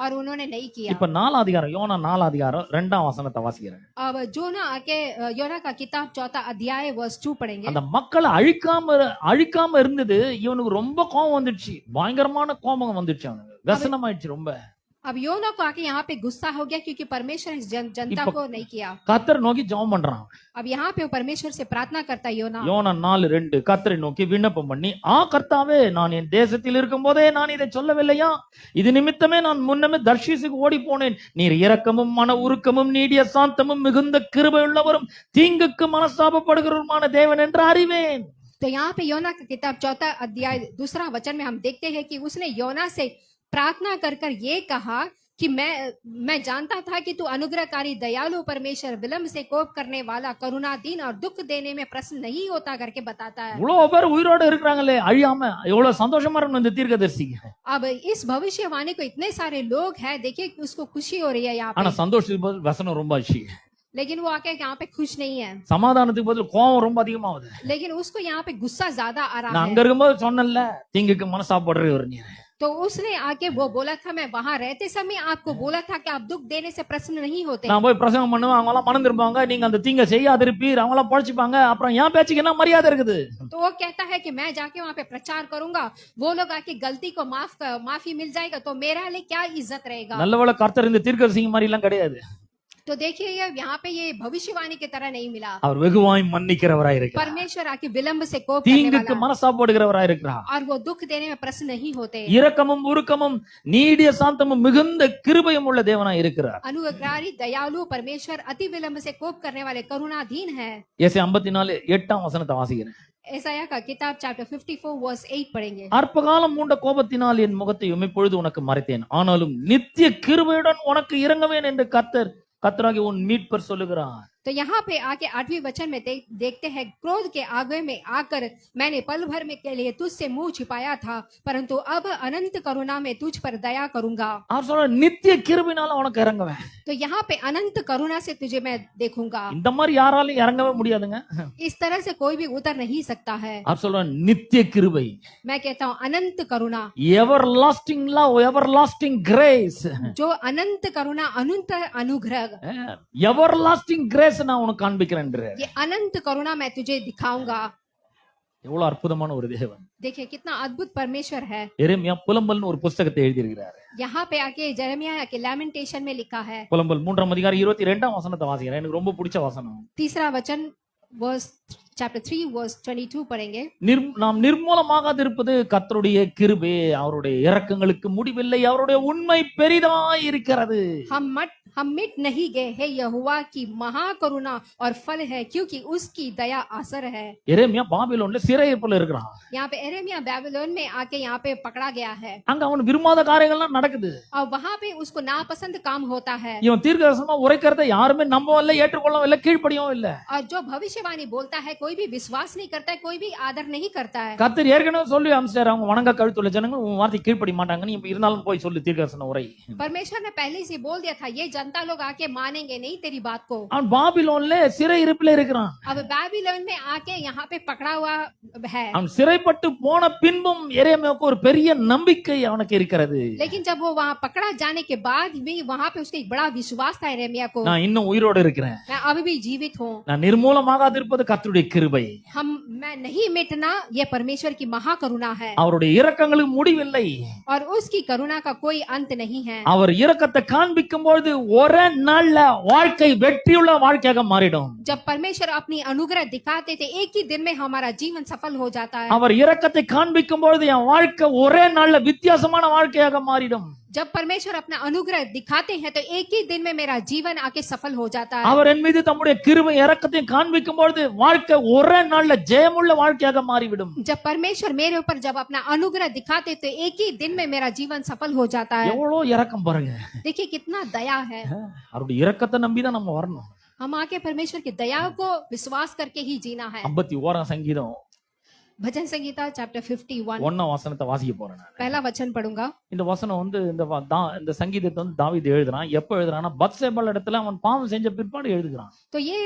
और उन्होंने नहीं किया।
இப்ப 4 அதிகாரம், யோனா 4 அதிகாரம் 2ஆம் வசனத்தை வாசிக்கிறேன்.
अब जोना आके योना का किताब 4 अध्याय वर्स 2 पढ़ेंगे।
அந்த மக்களை அழிக்காம இருந்தது இவனுக்கு ரொம்ப கோபம் வந்துடுச்சு, பயங்கரமான கோபம் வந்துடுச்சு, அவனுக்கு व्यसनமாயிடுச்சு ரொம்ப.
अब योना को आके यहाँ पे गुस्सा हो गया, क्योंकि परमेश्वर ने जनता को नहीं किया।
கர்த்தர் நோக்கி ஜெபம் பண்றான்.
अब यहाँ पे वो परमेश्वर से प्रार्थना करता है योना।
யோனா 4:2 கர்த்தரை நோக்கி விண்ணப்பம் பண்ணி, கர்த்தாவே, நான் என் தேசத்தில் இருக்கும் போதே நான் இதை சொல்லவில்லையா? இது நிமித்தமே நான் முன்னமே தர்ஷீசுக்கு ஓடி போனேன். நீர் இரக்கமும் மன உருக்கமும் நீடிய சாந்தமும் மிகுந்த கிருபை உள்ளவரும் தீங்குக்கு மனஸ்தாபப்படுகிறவருமான தேவன் என்று அறிவேன்.
तो यहाँ पे योना का किताब 4 अध्याय 2 वचन में हम देखते हैं कि उसने योना से प्रार्थना कर कर ये कहा कि मैं जानता था कि तू अनुग्रहकारी, दयालु परमेश्वर, विलंब से कोप करने वाला, करुणाधीन और दुख देने में प्रसन्न नहीं होता करके बताता है।
இவ்வளவு பேர் உயிரோட இருக்கிறாங்களே, அழியாம, எவ்வளவு சந்தோஷமா இருக்கணும் இந்த தீர்க்கதரிசிக்கு.
अब इस भविष्यवाणी को इतने सारे लोग हैं, देखिए उसको खुशी हो रही है यहाँ
ஆனா
पे,
சந்தோஷத்துக்கு பதில் வசனம் ரொம்ப ஆச்சு.
लेकिन वो आके यहाँ पे खुश नहीं है,
சமாதானத்துக்கு பதில் கோபம் ரொம்ப அதிகமாகுது.
लेकिन उसको यहाँ पे गुस्सा ज्यादा आ
நான்
रहा
அங்க
है।
இருக்கும்போது சொன்னேன்ல, தீங்குக்கு மனசாப்படுறவர் நீர்.
तो उसने आके वो बोला था, मैं वहां रहते समय आपको बोला था कि आप दुख देने से प्रसन्न नहीं होते।
நான் போய் பிரசங்கம் பண்ணுவேன், அவங்க எல்லாம் மனம் திரும்புவாங்க, நீங்க அந்த தீங்க செய்யாதிருப்பீர், அவங்க எல்லாம் பழிச்சுப்பாங்க, அப்புறம் என் பேச்சுக்கு என்ன மரியாதை இருக்குது?
तो वो कहता है कि मैं जाके वहां पे प्रचार करूंगा, वो लोग आके गलती को माफी मिल जाएगा, तो मेरा लिए क्या इज्जत रहेगा।
நல்லவேளை கர்த்தர் இந்த தீர்க்கதரிசி மாதிரி எல்லாம் கிடையாது.
तो देखिए यहाँ पे ये भविष्यवाणी की तरह नहीं मिला।
அவர் வெகுவாய் மன்னிக்கிறவராய் இருக்கிறார்.
परमेश्वर आके विलंब से कोप करने
தீங்குக்கு
वाला,
மனஸ்தாபப்படுகிறவராய் இருக்கிறார்.
और वो दुख देने में प्रसन्न नहीं होते।
இரக்கமும் உருக்கமும் நீடிய சாந்தமும் மிகுந்த கிருபையும் உள்ள தேவனாய் இருக்கிறார்.
अनुग्रहकारी दयालु परमेश्वर अति विलंब से कोप करने वाले करुणाधीन है।
ஏசாயா 54 8ஆம் வசனத்தை வாசிக்கிறேன்.
एसाया का किताब चैप्टर 54 वर्स 8 पढ़ेंगे।
அற்பகாலம் மூண்ட கோபத்தினால் என் முகத்தை இப்பொழுது உனக்கு மறைத்தேன், ஆனாலும் நித்திய கிருபையுடன் உனக்கு இறங்குவேன் என்று கர்த்தராகிய உன் மீட்பர் சொல்லுகிறார்.
तो यहाँ पे आके 8वें वचन में देखते हैं, क्रोध के आगे में आकर मैंने पल भर में के लिए तुझसे मुंह छिपाया था, परंतु अब अनंत करुणा में तुझ पर दया करूंगा।
அவர் சொல்ற நித்திய கிருபையினால உனக்கு இறங்குவேன்.
तो यहाँ पे अनंत करुणा से तुझे मैं देखूंगा।
இந்த மாதிரி யாராலும் இறங்கவே முடியாதுங்க.
इस तरह से कोई भी उतर नहीं सकता है।
அவர் சொல்ற நித்திய கிருபை,
मैं कहता हूँ अनंत करुणा,
everlasting love, everlasting grace,
जो अनंत करुणा, अनंत अनुग्रह,
everlasting grace நான் உனக்கு காண்பிக்கிறேன்.
ये अनंत करुणा मैं तुझे दिखाऊंगा।
எவ்வளவு அற்புதமான ஒரு தேவன்.
देखिए कितना अद्भुत परमेश्वर है।
எரேமியா புலம்பல்னு ஒரு புத்தகத்தை எழுதி இருக்கிறார்.
यहाँ पे आके जेरेमिया के लैमेंटेशन में लिखा है,
புலம்பல் 3ஆம் அதிகாரம் 22ஆம் வசனத்தை வாசிக்கிறேன், எனக்கு ரொம்ப பிடிச்ச வசனம்.
तीसरा वचन वर्स चैप्टर 3 वर्स 22 पढ़ेंगे।
நாம் நிர்மூலமாகாதிருப்பது கர்த்தருடைய கிருபை, அவருடைய இரக்கங்களுக்கு முடிவில்லை, அவருடைய உண்மை பெரிதாய் இருக்கிறது।
हम मिट नहीं गए हैं, यहोवा की महाकरुणा और फल है, क्योंकि उसकी दया असर है।
எரேமியா பாபிலோன்ல சிறையிருப்புல இருக்கிறான்.
यहाँ पे एरेमिया बेबीलोन में आके यहाँ पे पकड़ा गया है,
அங்க அவன் விரும்பாத காரியங்கள்லாம் நடக்குது.
और वहाँ पे उसको नापसंद काम होता है।
இவன் தீர்க்கதரிசனமா உரைக்கிறதை யாருமே நம்பவும் இல்லை, ஏற்றுக்கொள்ளவும் இல்லை, கீழ்ப்படியவும் இல்லை.
और जो भविष्यवाणी बोलता है कोई भी विश्वास नहीं करता है, कोई भी आदर नहीं करता है।
கர்த்தர் ஏற்கனவே சொல்லி அம்ஸ்டர், அவங்க வணங்க கழுத்துள்ள ஜனங்கள் உன் வார்த்தை கீழ்ப்படி மாட்டாங்க, நீ இருந்தாலும் போய் சொல்லு தீர்க்கதரிசன உரை.
परमेश्वर ने पहले से बोल दिया था, ये जनता लोग आके मानेंगे नहीं तेरी बात को।
அவன் பாபிலோன்ல சிறையிருப்புல இருக்கிறான்.
अब बेबीलोन में आके यहाँ पे पकड़ा हुआ है।
அவன் சிறைப்பட்டு போன பின்பும் எரேமியாவுக்கு ஒரு பெரிய நம்பிக்கை அவனுக்கு இருக்கிறது.
लेकिन जब वो वहाँ पकड़ा जाने के बाद भी वहाँ पे उसका एक बड़ा विश्वास था एरेमिया को,
நான் இன்னும் உயிரோடு இருக்கிறேன்,
मैं अभी भी जीवित हूँ।
நான் நிர்மூலமாகாதிருப்பது கர்த்தருடைய கிருபை,
मैं नहीं मिटना, ये परमेश्वर की महाकरुणा है,
அவருடைய இரக்கங்களுக்கு முடிவில்லை,
और उसकी करुणा का कोई अंत नहीं है।
அவர் இரக்கத்தை காண்பிக்கும் பொழுது ஒரே நாள்ல வாழ்க்கை வெற்றியுள்ள வாழ்க்கையாக மாறிடும்.
जब परमेश्वर अपनी अनुग्रह दिखाते थे, एक ही दिन में हमारा जीवन सफल हो जाता है।
அவர் இரக்கத்தை காண்பிக்கும் பொழுது என் வாழ்க்கை ஒரே நாள்ல வித்தியாசமான வாழ்க்கையாக மாறிடும்.
जब परमेश्वर अपना अनुग्रह दिखाते हैं तो एक ही दिन में मेरा जीवन आके सफल हो जाता है।
அவர் என் மீது தம்முடைய கிருபை இரக்கத்தை காண்பிக்கும் பொழுது வாழ்க்கை ஒரே நாள்ல ஜெயமுள்ள வாழ்க்கையாக மாறிவிடும்.
जब परमेश्वर मेरे ऊपर जब अपना अनुग्रह दिखाते तो एक ही दिन में मेरा जीवन सफल हो जाता है।
எவ்வளவு இரக்கம் பாருங்க,
देखिए कितना दया है।
அவருடைய இரக்கத்தை நம்பிதான் நம்ம வரணும்.
हम आके परमेश्वर की दया को विश्वास करके ही जीना है।
51ஆம் சங்கீதம்
भजन संगीता चैप्टर 51
1ஆம் வசனத்தை வாசிக்க போறேன் நான்.
पहला वचन पढ़ूंगा।
இந்த வசனம் வந்து இந்த சங்கீதத்தை வந்து தாவீது எழுதுறான். எப்ப எழுதுறான்னா பத்சேபாள் இடத்துல அவன் பாவம் செஞ்ச பிற்பாடு எழுதுகிறான்.
तो ये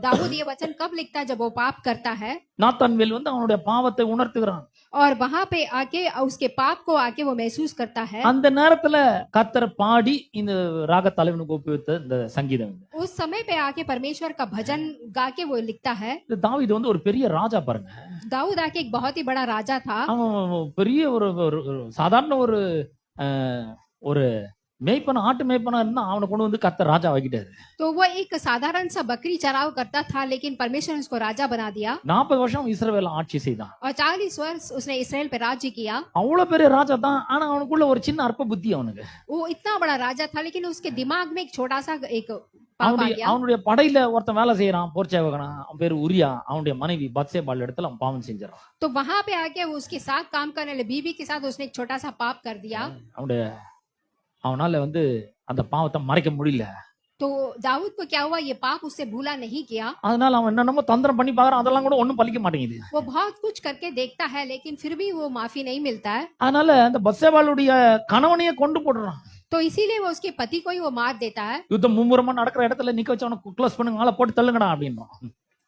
दाऊद ये वचन कब लिखता है? जब वो पाप करता है,
நாத்தான்வேல் வந்து அவனுடைய பாவத்தை உணர்த்துகிறான்.
और वहां पे आके उसके पाप को आके वो महसूस करता है।
அந்த நேரத்துல கர்த்தர் பாடி இந்த ராக தலைவனுக்கு ஒப்புவித்த இந்த சங்கீதம்.
उस समय पे आके परमेश्वर का भजन गा के वो लिखता है।
இந்த தாவீது வந்து ஒரு பெரிய ராஜா பாருங்க.
दाऊद आके एक बहुत ही बड़ा राजा था।
அவன் பெரிய ஒரு சாதாரண ஒரு மேய்ப்பன ஆட்டு மேய்ப்பனா இருந்தா அவனை கொண்டு வந்து கர்த்தர் ராஜா ஆக்கிட்டாரு.
तो वो एक साधारण सा बकरी चराव करता था, लेकिन परमेश्वर ने उसको राजा बना दिया।
40 வருஷம் இஸ்ரவேல் ஆட்சி செய்தான்.
और 40 वर्ष उसने इसराइल पे राज्य किया।
அவ்வளவு பெரிய ராஜா தான், ஆனா அவனுக்குள்ள ஒரு சின்ன அற்ப புத்தி அவனுக்கு.
वो इतना बड़ा राजा था, लेकिन उसके दिमाग में एक छोटा सा एक पाप आ गया।
அவனுடைய படையில ஒருத்தன் வேலை செய்யறான், போர்ச்சேவகனா, அவன் பேரு உரியா. அவனுடைய மனைவி பத்சேபாள் இடத்துல அவன் பாவம் செஞ்சான்.
तो वहां पे आके वो उसके साथ काम करने वाले बीबी के साथ उसने एक छोटा सा पाप कर दिया।
அவனால வந்து அந்த பாவத்தை மறைக்க முடியல.
तो दाऊद को क्या हुआ, ये पाप उससे भूला नहीं किया।
அதனால அவன் என்னென்னமோ தந்திரம் பண்ணி பாக்குறான், அதெல்லாம் கூட ஒண்ணும் பலிக்க மாட்டேங்குது.
वो बहुत कुछ करके देखता है, लेकिन फिर भी वो माफी नहीं मिलता है।
அதனால அந்த பத்சேபாளுடைய கணவனையே கொண்டு போடுறான்.
तो इसीलिए वो उसके पति को ही वो मार देता है।
யுத்தம் மும்முரமா நடக்கிற இடத்துல நிக்க வச்சு அவனை க்ளோஸ் பண்ணுங்க, ஆளை போட்டு தள்ளுங்கடா அப்படின்றான்.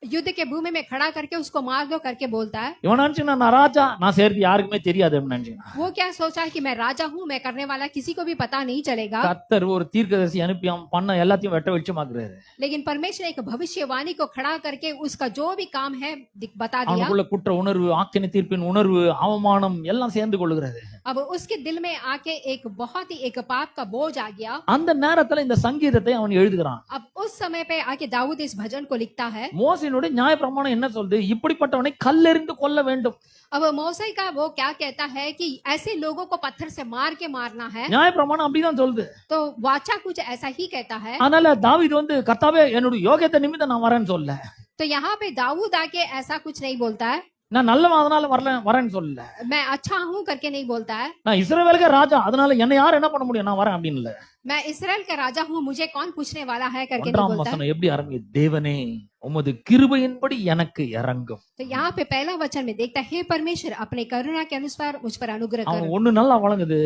युद्ध के भूमि में खड़ा करके उसको मार दो करके बोलता है।
இவன் நினைச்சுனா நான் ராஜா, நான் செய்யறது யாருக்குமே தெரியாது அப்படின்னு நினைச்சுனா.
वो क्या सोचा है कि मैं राजा हूँ, मैं करने वाला किसी को भी पता नहीं चलेगा।
கர்த்தர் ஒரு தீர்க்கதரிசி அனுப்பி அவன் பண்ண எல்லாத்தையும் வெட்ட வெளிச்சமாக்குறாரு.
लेकिन परमेश्वर एक भविष्यवाणी को खड़ा करके उसका जो भी काम है बता दिया।
அவனுக்குள்ள குற்ற உணர்வு, ஆக்கினை தீர்ப்பின் உணர்வு, அவமானம் எல்லாம் சேர்ந்து கொள்ளுகிறது.
अब उसके दिल में आके एक बहुत ही एक पाप का बोझ आ गया।
அந்த நேரத்துல இந்த சங்கீதத்தை அவன் எழுதுகிறான்.
अब उस समय पे आके दाऊद इस भजन को लिखता है।
மோசேயினுடைய நியாயப்பிரமாணம் என்ன சொல்லுது? இப்படிப்பட்டவனை கல்லெறிந்து கொல்ல வேண்டும்.
अब மோசே का वो क्या कहता है कि ऐसे लोगों को पत्थर से मार के मारना है।
நியாயப்பிரமாணம் அப்படிதான் சொல்லுது.
तो वाचा कुछ ऐसा ही कहता है।
அதனால தாவீது வந்து கர்த்தாவே என்னுடைய யோகியத்தை நிமித்தம் நான் வரேன்னு சொல்ல.
तो यहाँ पे दाऊद आके ऐसा कुछ नहीं बोलता है।
நான் நல்லவன் அதனால வரேன்னு சொல்லல.
मैं अच्छा हूँ करके नहीं बोलता है।
நான் இஸ்ரவேலுக்கு ராஜா அதனால என்ன யார் என்ன பண்ண முடியும், நான் வரேன் அப்படின்னு இல்ல.
मैं इस्राएल का राजा हूँ, मुझे कौन पूछने वाला है करके नहीं
ஒன்றாம்
बोलता है।
வசனம் எப்படி ஆரம்பிக்குது? தேவனே உமது கிருபையின்படி எனக்கு இரங்கும்.
तो यहाँ पे पहला वचन में देखता है, हे परमेश्वर अपने करुणा के अनुसार मुझ पर अनुग्रह
அவன்
कर।
ஒண்ணு நல்லா வழங்குது,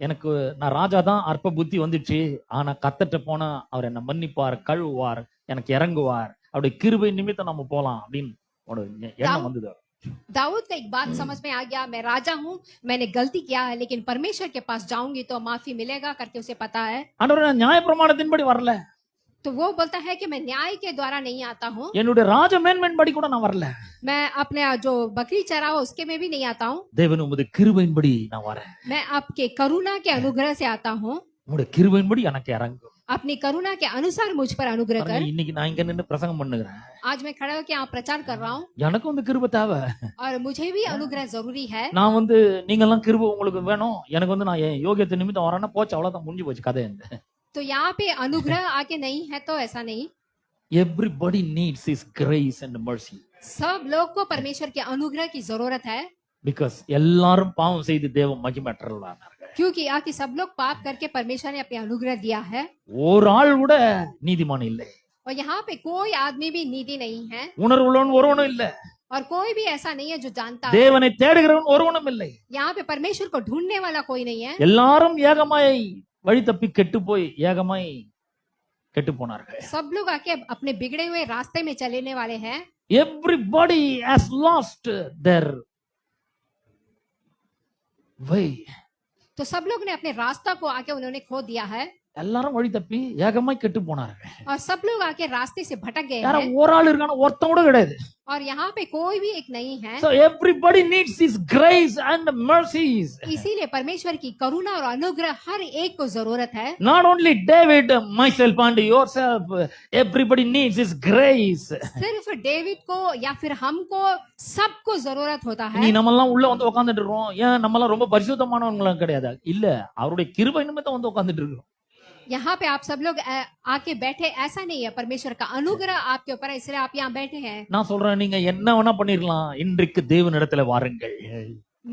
எனக்கு நான் ராஜா தான், அற்ப புத்தி வந்துச்சு, ஆனா கத்தட்ட போனா அவர் என்ன மன்னிப்பார், கழுவுவார், எனக்கு இறங்குவார், அவருடைய கிருபை நிமித்தம் நம்ம போலாம் அப்படின்னு ஒரு எண்ணம் வந்தது.
दाऊद का एक बात समझ में आ गया, मैं राजा हूँ, मैंने गलती किया है, लेकिन परमेश्वर के पास जाऊंगी तो माफी मिलेगा करके उसे पता है।
ஆண்டவரே நான் நியாயப்பிரமாணத்தின்படி வரல,
तो वो बोलता है कि मैं न्याय के द्वारा नहीं आता हूँ,
என்னுடைய ராஜ மேன்மையின்படி கூட நான் வரல,
मैं अपने जो बकरी चराओ उसके में भी नहीं आता हूँ,
தேவன் உமது கிருபையின்படி நான் வரேன்,
मैं आपके करुणा के अनुग्रह से आता हूँ,
உங்களுடைய கிருபையின்படி எனக்கு இறங்கும்.
अपनी करुणा के अनुसार मुझ पर अनुग्रह कर।
இன்னைக்கு நான் இங்க நின்னு பிரசங்கம் பண்ணுகிறேன்,
आज मैं खड़ा होकर यहाँ प्रचार कर रहा हूँ
எனக்கும் இந்த கிருபை தேவை.
और मुझे भी अनुग्रह जरूरी है।
நான் வந்து நீங்க எல்லாம் கிருபை உங்களுக்கு வேணும், எனக்கு வந்து நான் என் யோகியத்தை நிமித்தம் வரேன்னா போச்சு, அவ்வளவுதான், முடிஞ்சு போச்சு கதை.
तो यहाँ पे अनुग्रह आके नहीं है तो ऐसा नहीं।
Everybody needs his grace and mercy.
सब लोग को परमेश्वर के अनुग्रह की जरूरत है,
Because எல்லாரும் பாவம் செய்து தேவ மகிமையற்றவர்களானார்கள்.
क्योंकि आके सब लोग पाप करके परमेश्वर ने अपने अनुग्रह दिया है।
ஒரு ஆள் கூட நீதிமான் இல்லை,
और यहाँ पे कोई आदमी भी नीति नहीं है
உணர்வுள்ளவன் ஒருவனும் இல்லை,
और कोई भी ऐसा नहीं है जो जानता है।
தேவனை தேடுகிறவன் ஒருவனும் இல்லை.
यहाँ पे परमेश्वर को ढूंढने वाला कोई नहीं है।
எல்லாரும் ஏகமாய் வழி தப்பி கெட்டு போய் ஏகமாய் கெட்டு போனார்கள்.
सब लोग आके अपने बिगड़े हुए रास्ते में चलने वाले हैं।
Everybody has lost their way.
तो सब लोग ने अपने रास्ता को आके उन्होंने खो दिया है
எல்லாரும் வழி தப்பி ஏகமாய் கெட்டு போனார்கள்.
और सब लोग आके रास्ते से भटक गए
யாரோ
हैं
ஒரு ஆள் இருக்கான, ஒருத்தன் கூட கிடையாது.
और यहाँ पे कोई भी एक नहीं है।
So everybody needs his grace and mercies.
इसीलिए परमेश्वर की करुणा और अनुग्रह हर एक को जरूरत है।
Not only David, myself and yourself, everybody needs his grace.
सिर्फ डेविड को या फिर हमको सबको जरूरत होता
நீ
है।
நம்ம எல்லாம் உள்ள வந்து உட்கார்ந்துட்டு இருக்கோம், ஏன் நம்ம எல்லாம் ரொம்ப பரிசுத்தமானவங்களும் கிடையாது, இல்ல அவருடைய கிருபை நிமித்தம் வந்து உட்கார்ந்துட்டு இருக்கோம்.
यहाँ पे आप सब लोग आके बैठे ऐसा नहीं है, परमेश्वर का अनुग्रह आपके ऊपर है इसलिए आप यहाँ बैठे हैं।
நான் சொல்றேன், நீங்க என்ன வேணா பண்ணிரலாம், இன்றைக்கு தேவனிடத்துல வாருங்கள்.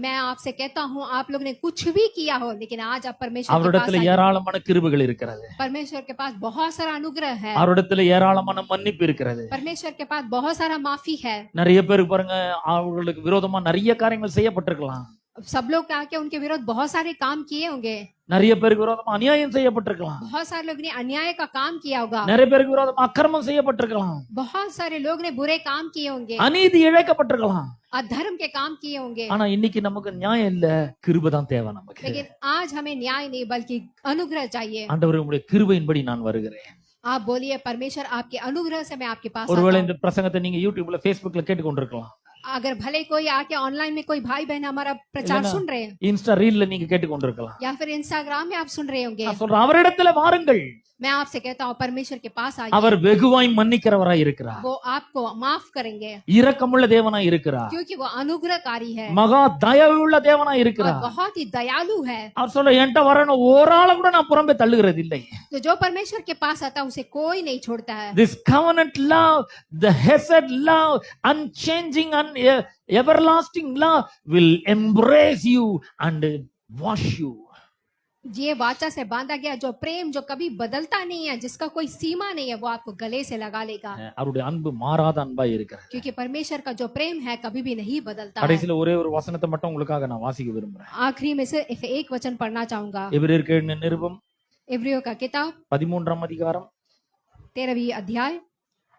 मैं आपसे कहता हूँ आप लोग ने कुछ भी किया हो, लेकिन आज आप परमेश्वर के पास
அவரிடத்துல
आइए।
ஏராளமான கிருபைகள் இருக்கிறது,
परमेश्वर के पास बहुत सारा अनुग्रह है,
அவரிடத்துல ஏராளமான மன்னிப்பு இருக்கிறது.
परमेश्वर के पास बहुत सारा माफी है।
நிறைய பேருக்கு பாருங்க, அவர்களுக்கு விரோதமா நிறைய காரியங்கள் செய்யப்பட்டிருக்கலாம்,
सब लोग आके उनके विरोध बहुत सारे काम किए होंगे,
நிறைய பேருக்கு விரோதமா அநியாயம் செய்யப்பட்டிருக்கலாம்,
बहुत सारे लोग ने अन्याय का काम किया होगा,
நிறைய பேருக்கு விரோதமா அக்கிரமம் செய்யப்பட்டிருக்கலாம்,
बहुत सारे लोग ने बुरे काम किए होंगे,
அநீதி இழைக்கப்பட்டிருக்கலாம்.
अधर्म के काम किए होंगे।
ஆனா இன்னைக்கு நமக்கு நியாயம் இல்ல, கிருபை தான் தேவை நமக்கு.
लेकिन आज हमें न्याय नहीं बल्कि अनुग्रह चाहिए।
ஆண்டவரே உம்முடைய கிருபையின்படி நான் வருகிறேன்.
आप बोलिए परमेश्वर आपके अनुग्रह से मैं आपके पास
ஒருவேளை
आता
இந்த பிரசங்கத்தை நீங்க யூடியூப்ல Facebookல கேட்டு கொண்டிருக்கலாம்,
हूं। अगर भले कोई आके ऑनलाइन में कोई भाई बहन हमारा प्रचार
लेना।
सुन रहे हैं
இன்ஸ்டா ரீல்ல நீங்க கேட்டு கொண்டிருக்கலாம்.
या फिर इंस्टाग्राम में आप सुन रहे होंगे,
நான் சொல்றேன், அவரிடத்துல வாருங்கள்,
मैं आपसे कहता हूँ परमेश्वर के पास आइए।
அவர் வெகுவாய் மன்னிக்கிறவராய் இருக்கிறார்,
वो आपको माफ करेंगे
இரக்கமுள்ள தேவனாய் இருக்கிறார்,
क्योंकि वो अनुग्रहकारी है
மகா தயவுள்ள தேவனாய்
और
இருக்கிறார்.
बहुत ही दयालु है।
அவர் சொல்ற, என்கிட்ட வரணும் ஒரு ஆளை கூட நான் புறம்பே தள்ளுகிறது இல்லை.
तो जो परमेश्वर के पास आता है उसे कोई नहीं छोड़ता है।
This covenant love, the hesed love, unchanging and everlasting love will embrace you and wash you.
ये वाचा से बांधा गया जो प्रेम जो कभी बदलता नहीं है, जिसका कोई सीमा नहीं है, वो आपको गले से लगा लेगा,
அவருடைய அன்பு மாறாத அன்பா இருக்கிறது.
क्योंकि परमेश्वर का जो प्रेम है कभी भी नहीं बदलता है।
கடைசியில ஒரே ஒரு வசனத்தை மட்டும் உங்களுக்காக நான் வாசிக்க விரும்புறேன்.
आखिरी में से एक वचन पढ़ना चाहूंगा।
எபிரேயருக்கு எழுதின நிருபம்
इब्रियों का किताब
13ஆம் அதிகாரம்
13वीं अध्याय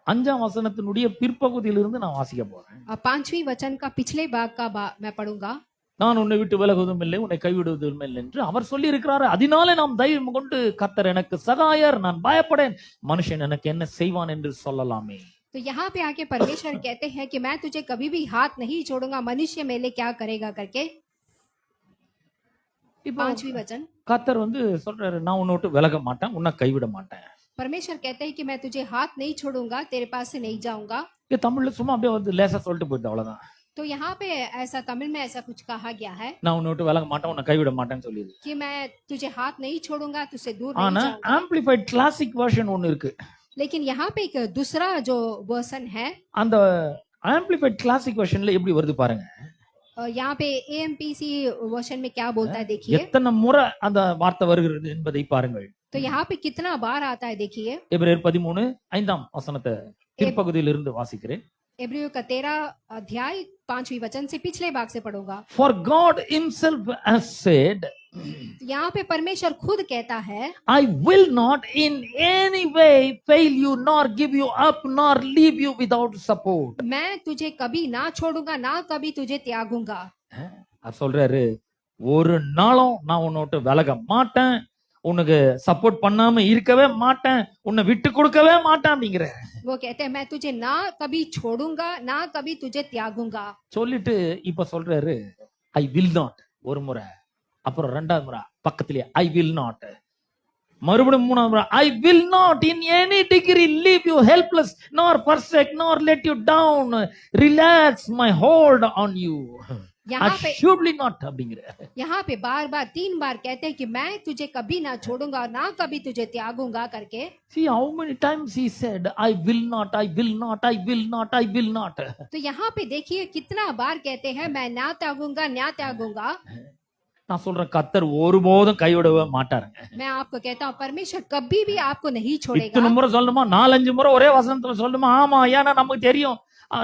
5ஆம் வசனத்தினுடைய பிற்பகுதியிலிருந்து நான் வாசிக்க போறேன்.
अब 5वीं वचन का पिछले भाग का मैं पढ़ूंगा.
நான் உன்னை விட்டு விலகுவதும் இல்லை, உன்னை கைவிடுவதும் இல்லை என்று அவர் சொல்லி இருக்கிறாரு. அதனாலே நாம் தைரியம் கொண்டு கர்த்தர் எனக்கு சகாயர், நான் பயப்படேன், மனுஷன் எனக்கு என்ன செய்வான் என்று சொல்லலாமே.
तो यहाँ पे आके परमेश्वर कहते हैं कि मैं तुझे कभी भी हाथ नहीं छोड़ूंगा, मनुष्य मेरे क्या करेगा करके.
இப்போ
5वीं वचन
கர்த்தர் சொல்றாரு, நான் உன்னை விட்டு விலக மாட்டேன், உன்னை கைவிட மாட்டேன்.
परमेश्वर कहते हैं कि मैं तुझे हाथ नहीं छोड़ूंगा, तेरे पास से नहीं जाऊंगा.
இது தமிழ்ல சும்மா அப்படியே லேசா சொல்லிட்டு போயிட்டு அவ்வளவுதான்.
तो यहाँ पे ऐसा तमिल में ऐसा कुछ कहा गया है
நான் உன்னை விட்டு விலக மாட்டேன், உன்னை கைவிட மாட்டேன்னு சொல்லிது.
कि मैं तुझे हाथ नहीं छोड़ूंगा, तुझसे दूर नहीं
ஆனா
जाऊंगा.
ஆம்பிளிஃபைட் கிளாசிக் வெர்ஷன் ஒன்னு இருக்கு.
लेकिन यहाँ पे एक दूसरा जो वर्सन है,
அந்த ஆம்பிளிஃபைட் கிளாசிக் வெர்ஷன்ல எப்படி வருது பாருங்க.
यहाँ पे AMPC वर्शन में क्या बोलता है देखिए.
எத்தனை முறை அந்த வார்த்தை வருகிறது என்பதை பாருங்கள்.
तो यहाँ पे कितना बार आता है देखिए.
எபிரேயர் 13:5 வசனத்தை பிற்பகுதியிலிருந்து வாசிக்கிறேன்.
इब्रियों का 13 अध्याय 5वीं वचन से पिछले भाग से पढ़ूंगा.
For God himself has said,
तो यहाँ पे परमेश्वर खुद कहता है,
I will not in any way fail you nor give you up nor leave you without support.
मैं तुझे कभी ना छोड़ूंगा, ना कभी तुझे त्यागूंगा.
அவர் சொல்றாரு, ஒரு நாளும் நான் உன்னை விட்டு விலக மாட்டேன், உனக்கு சப்போர்ட் பண்ணாம இருக்கவே மாட்டேன், உன்னை விட்டு கொடுக்கவே மாட்டேன் அப்படிங்கிற.
वो कहते हैं मैं तुझे ना कभी छोड़ूंगा, ना कभी तुझे त्यागूंगा.
சொல்லிட்டு இப்ப சொல்றாரு, I will not ஒரு முறை, அப்புறம் ரெண்டாவது முறை பக்கத்திலேயே I will not, மறுபடியும் மூணாவது முறை I will not in any degree leave you helpless nor forsake nor let you down, relax my hold on you.
यहाँ पे
Assuredly not அப்படிங்கிற.
यहाँ पे बार बार 3 बार कहते हैं कि मैं तुझे कभी ना छोड़ूंगा और ना कभी तुझे त्यागूंगा करके.
See how many times he said I will not, I will not, I will not, I will not.
तो यहाँ पे देखिए कितना बार कहते हैं मैं ना त्यागूंगा, ना त्यागूंगा.
நான் சொல்றேன், கர்த்தர் ஒருபோதும் கைவிடவே மாட்டாருங்க.
मैं आपको कहता हूँ परमेश्वर कभी भी आपको नहीं छोड़ेगा.
இத்தனை முறை சொல்லணுமா, 4-5 முறை ஒரே வசனத்துல சொல்லணுமா? ஆமா, ஏன்னா நமக்கு தெரியும்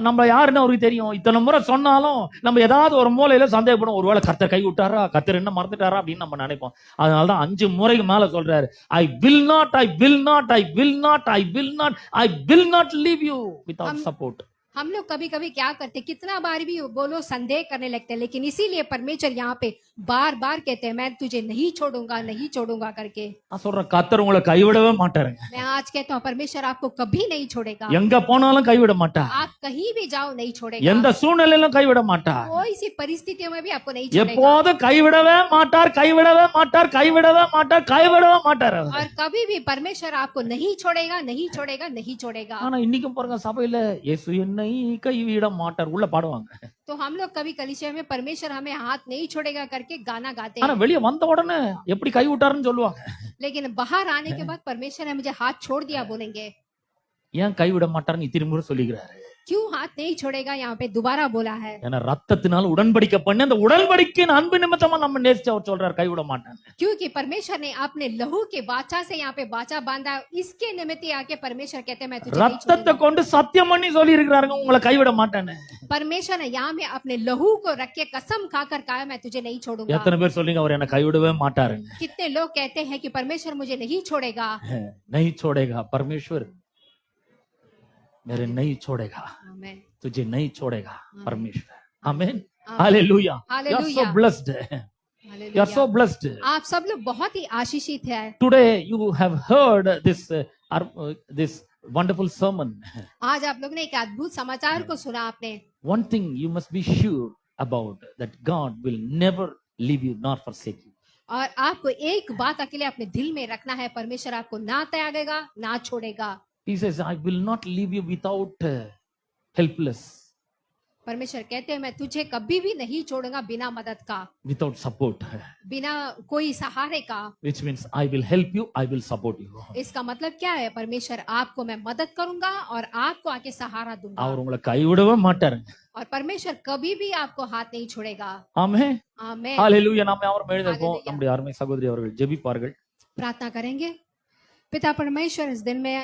நம்ம யாருன்னு அவருக்கு தெரியும். இத்தனை முறை சொன்னாலும் நம்ம ஏதாவது ஒரு மூலையில சந்தேகப்படும், ஒருவேளை கர்த்தர் கை விட்டாரா, கர்த்தர் என்ன மறந்துட்டாரா அப்படின்னு நம்ம நினைப்போம். அதனாலதான் 5 முறைக்கு மேல சொல்றாரு, I will not, I will not, I will not, I will not, I will not leave you without support.
हम लोग कभी कभी क्या करते, कितना बार भी बोलो संदेह करने लगते हैं, लेकिन इसीलिए परमेश्वर यहाँ पे बार बार कहते हैं मैं तुझे नहीं छोड़ूंगा, नहीं छोड़ूंगा करके.
நான் சொல்றேன், கர்த்தர் உங்களை கைவிடவே மாட்டாருங்க.
मैं आज कहता हूँ परमेश्वर आपको कभी नहीं छोड़ेगा.
எங்க போனாலும் கைவிட மாட்டார்.
आप कहीं भी जाओ नहीं छोड़ेगा.
எந்த சூழ்நிலையிலும் கைவிட மாட்டார்.
कोई सी परिस्थितियों में भी आपको नहीं छोड़ेगा.
எப்போதும் கைவிடவே மாட்டார், கைவிடவே மாட்டார், கைவிடவே மாட்டார், கைவிடவே மாட்டார்.
और कभी भी परमेश्वर आपको नहीं छोड़ेगा, नहीं छोड़ेगा, नहीं छोड़ेगा.
ஆனா இன்னைக்கும் பாருங்க, சபையில இயேசு என்னை கைவிட மாட்டார் உள்ள பாடுவாங்க.
तो हम लोग कभी कलीसिया में परमेश्वर हमें हाथ नहीं छोड़ेगा करके गाना गाते
ஆனா
हैं,
வெளியே வந்த உடனே எப்படி கை விட்டாருன்னு சொல்லுவாங்க.
लेकिन बाहर आने के बाद परमेश्वर ने मुझे हाथ छोड़ दिया बोलेंगे.
ஏன் கைவிட மாட்டாருன்னு இத்தனை முறை சொல்லிக்கிறாரு?
क्यों हाथ नहीं छोड़ेगा यहाँ पे दोबारा बोला है?
ஏன்னா ரத்தத்தினால உடன்படிக்கை பண்ணி அந்த உடன்படிக்கையின் அன்பு நிமித்தமா நம்ம நேசிச்சு அவர் சொல்றாரு கைவிட மாட்டேன்.
क्योंकि परमेश्वर ने अपने लहू के वाचा से यहाँ पे वाचा बांधा, इसके निमित्त ही आके परमेश्वर कहते हैं मैं तुझे नहीं
ரத்தத்தை
छोड़ूंगा.
கொண்டு சத்தியம் பண்ணி சொல்லி இருக்கிறாருங்க, உங்களை கைவிட மாட்டேன்னு.
परमेश्वर ने यहाँ में अपने लहू को रख के कसम खाकर कहा मैं तुझे नहीं छोड़ूंगा.
எத்தனை பேர் சொல்றீங்க அவர் என்ன கைவிடவே மாட்டாருங்க?
कितने लोग कहते हैं कि परमेश्वर मुझे नहीं छोड़ेगा.
नहीं छोड़ेगा परमेश्वर, मेरे नहीं छोड़ेगा,
आमेन.
तुझे नहीं छोड़ेगा परमेश्वर. Amen.
Amen.
Hallelujah. You are so
hallelujah.
blessed. You are
hallelujah.
so blessed.
आप सब लोग बहुत ही आशीषित हैं.
Today you have heard this wonderful sermon.
आज आप लोग ने एक अद्भुत समाचार को सुना आपने.
One thing you must be sure about, that God will never leave you nor forsake you.
और आपको एक बात अकेले अपने दिल में रखना है, परमेश्वर आपको ना त्यागेगा, ना छोड़ेगा.
He says, I will not leave you without helpless,
परमेश्वर कहते हैं मैं तुझे कभी भी नहीं छोड़ूंगा बिना मदद का,
without support,
बिना कोई सहारे का.
which means I will help you, I will support you.
इसका मतलब क्या है? परमेश्वर आपको मैं मदद करूंगा और आपको आके सहारा दूंगा.
அவர் உங்களை கைவிடவே மாட்டாருங்க.
और परमेश्वर कभी भी आपको हाथ नहीं छोड़ेगा.
ஆமென்.
आमेन.
ஹalleluya. நாம யாவரும் எழுந்திருப்போம்.
Hallelujah.
நம்முடைய அருமை சகோதரி அவர்கள் ஜெபிப்பார்கள்.
प्रार्थना करेंगे. पिता परमेश्वर, इस दिन में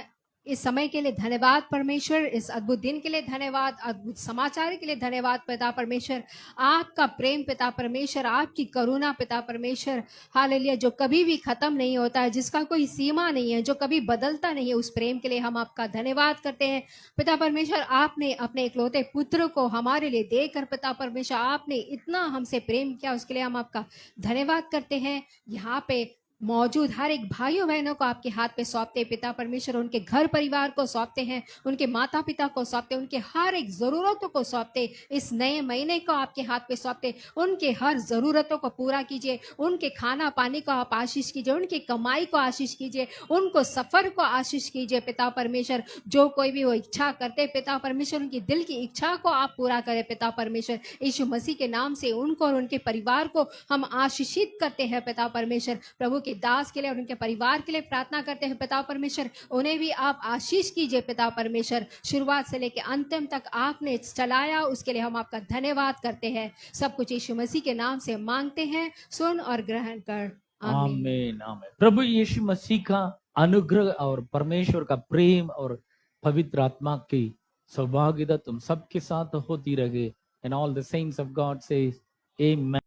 इस समय के लिए धन्यवाद परमेश्वर, इस अद्भुत दिन के लिए धन्यवाद, अद्भुत समाचार के लिए धन्यवाद पिता परमेश्वर। आपका प्रेम पिता परमेश्वर, आपकी करुणा पिता परमेश्वर, हालेलुया, जो कभी भी खत्म नहीं होता है, जिसका कोई सीमा नहीं है, जो कभी बदलता नहीं है, उस प्रेम के लिए हम आपका धन्यवाद करते हैं पिता परमेश्वर। आपने अपने इकलौते पुत्र को हमारे लिए देकर पिता परमेश्वर, आपने इतना हमसे प्रेम किया, उसके लिए हम आपका धन्यवाद करते हैं। यहाँ पे मौजूद हर एक भाइयों बहनों को आपके हाथ पे सौंपते हैं पिता परमेश्वर, उनके घर परिवार को सौंपते हैं, उनके माता पिता को सौंपते हैं, उनके हर एक जरूरतों को सौंपते, इस नए महीने को आपके हाथ पे सौंपते, उनके हर जरूरतों को पूरा कीजिए, उनके खाना पानी को आप आशीष कीजिए, उनकी कमाई को आशीष कीजिए, उनको सफर को आशीष कीजिए पिता परमेश्वर। जो कोई भी वो इच्छा करते पिता परमेश्वर, उनकी दिल की इच्छा को आप पूरा करें पिता परमेश्वर। यीशु मसीह के नाम से उनको और उनके परिवार को हम आशीषित करते हैं पिता परमेश्वर। प्रभु के दास के लिए और उनके परिवार के लिए प्रार्थना करते हैं पिता परमेश्वर, उन्हें भी आप आशीष कीजिए पिता परमेश्वर। शुरुआत से लेकर अंतिम तक आपने चलाया, उसके लिए हम आपका धन्यवाद करते हैं। सब कुछ यीशु मसीह के नाम से मांगते हैं, सुन और ग्रहण कर, आमीन।
आमीन आमीन। प्रभु यीशु मसीह का अनुग्रह और परमेश्वर का प्रेम और पवित्र आत्मा की सौभाग्यता तुम सबके साथ होती रहे। And all the saints of God से आमेन।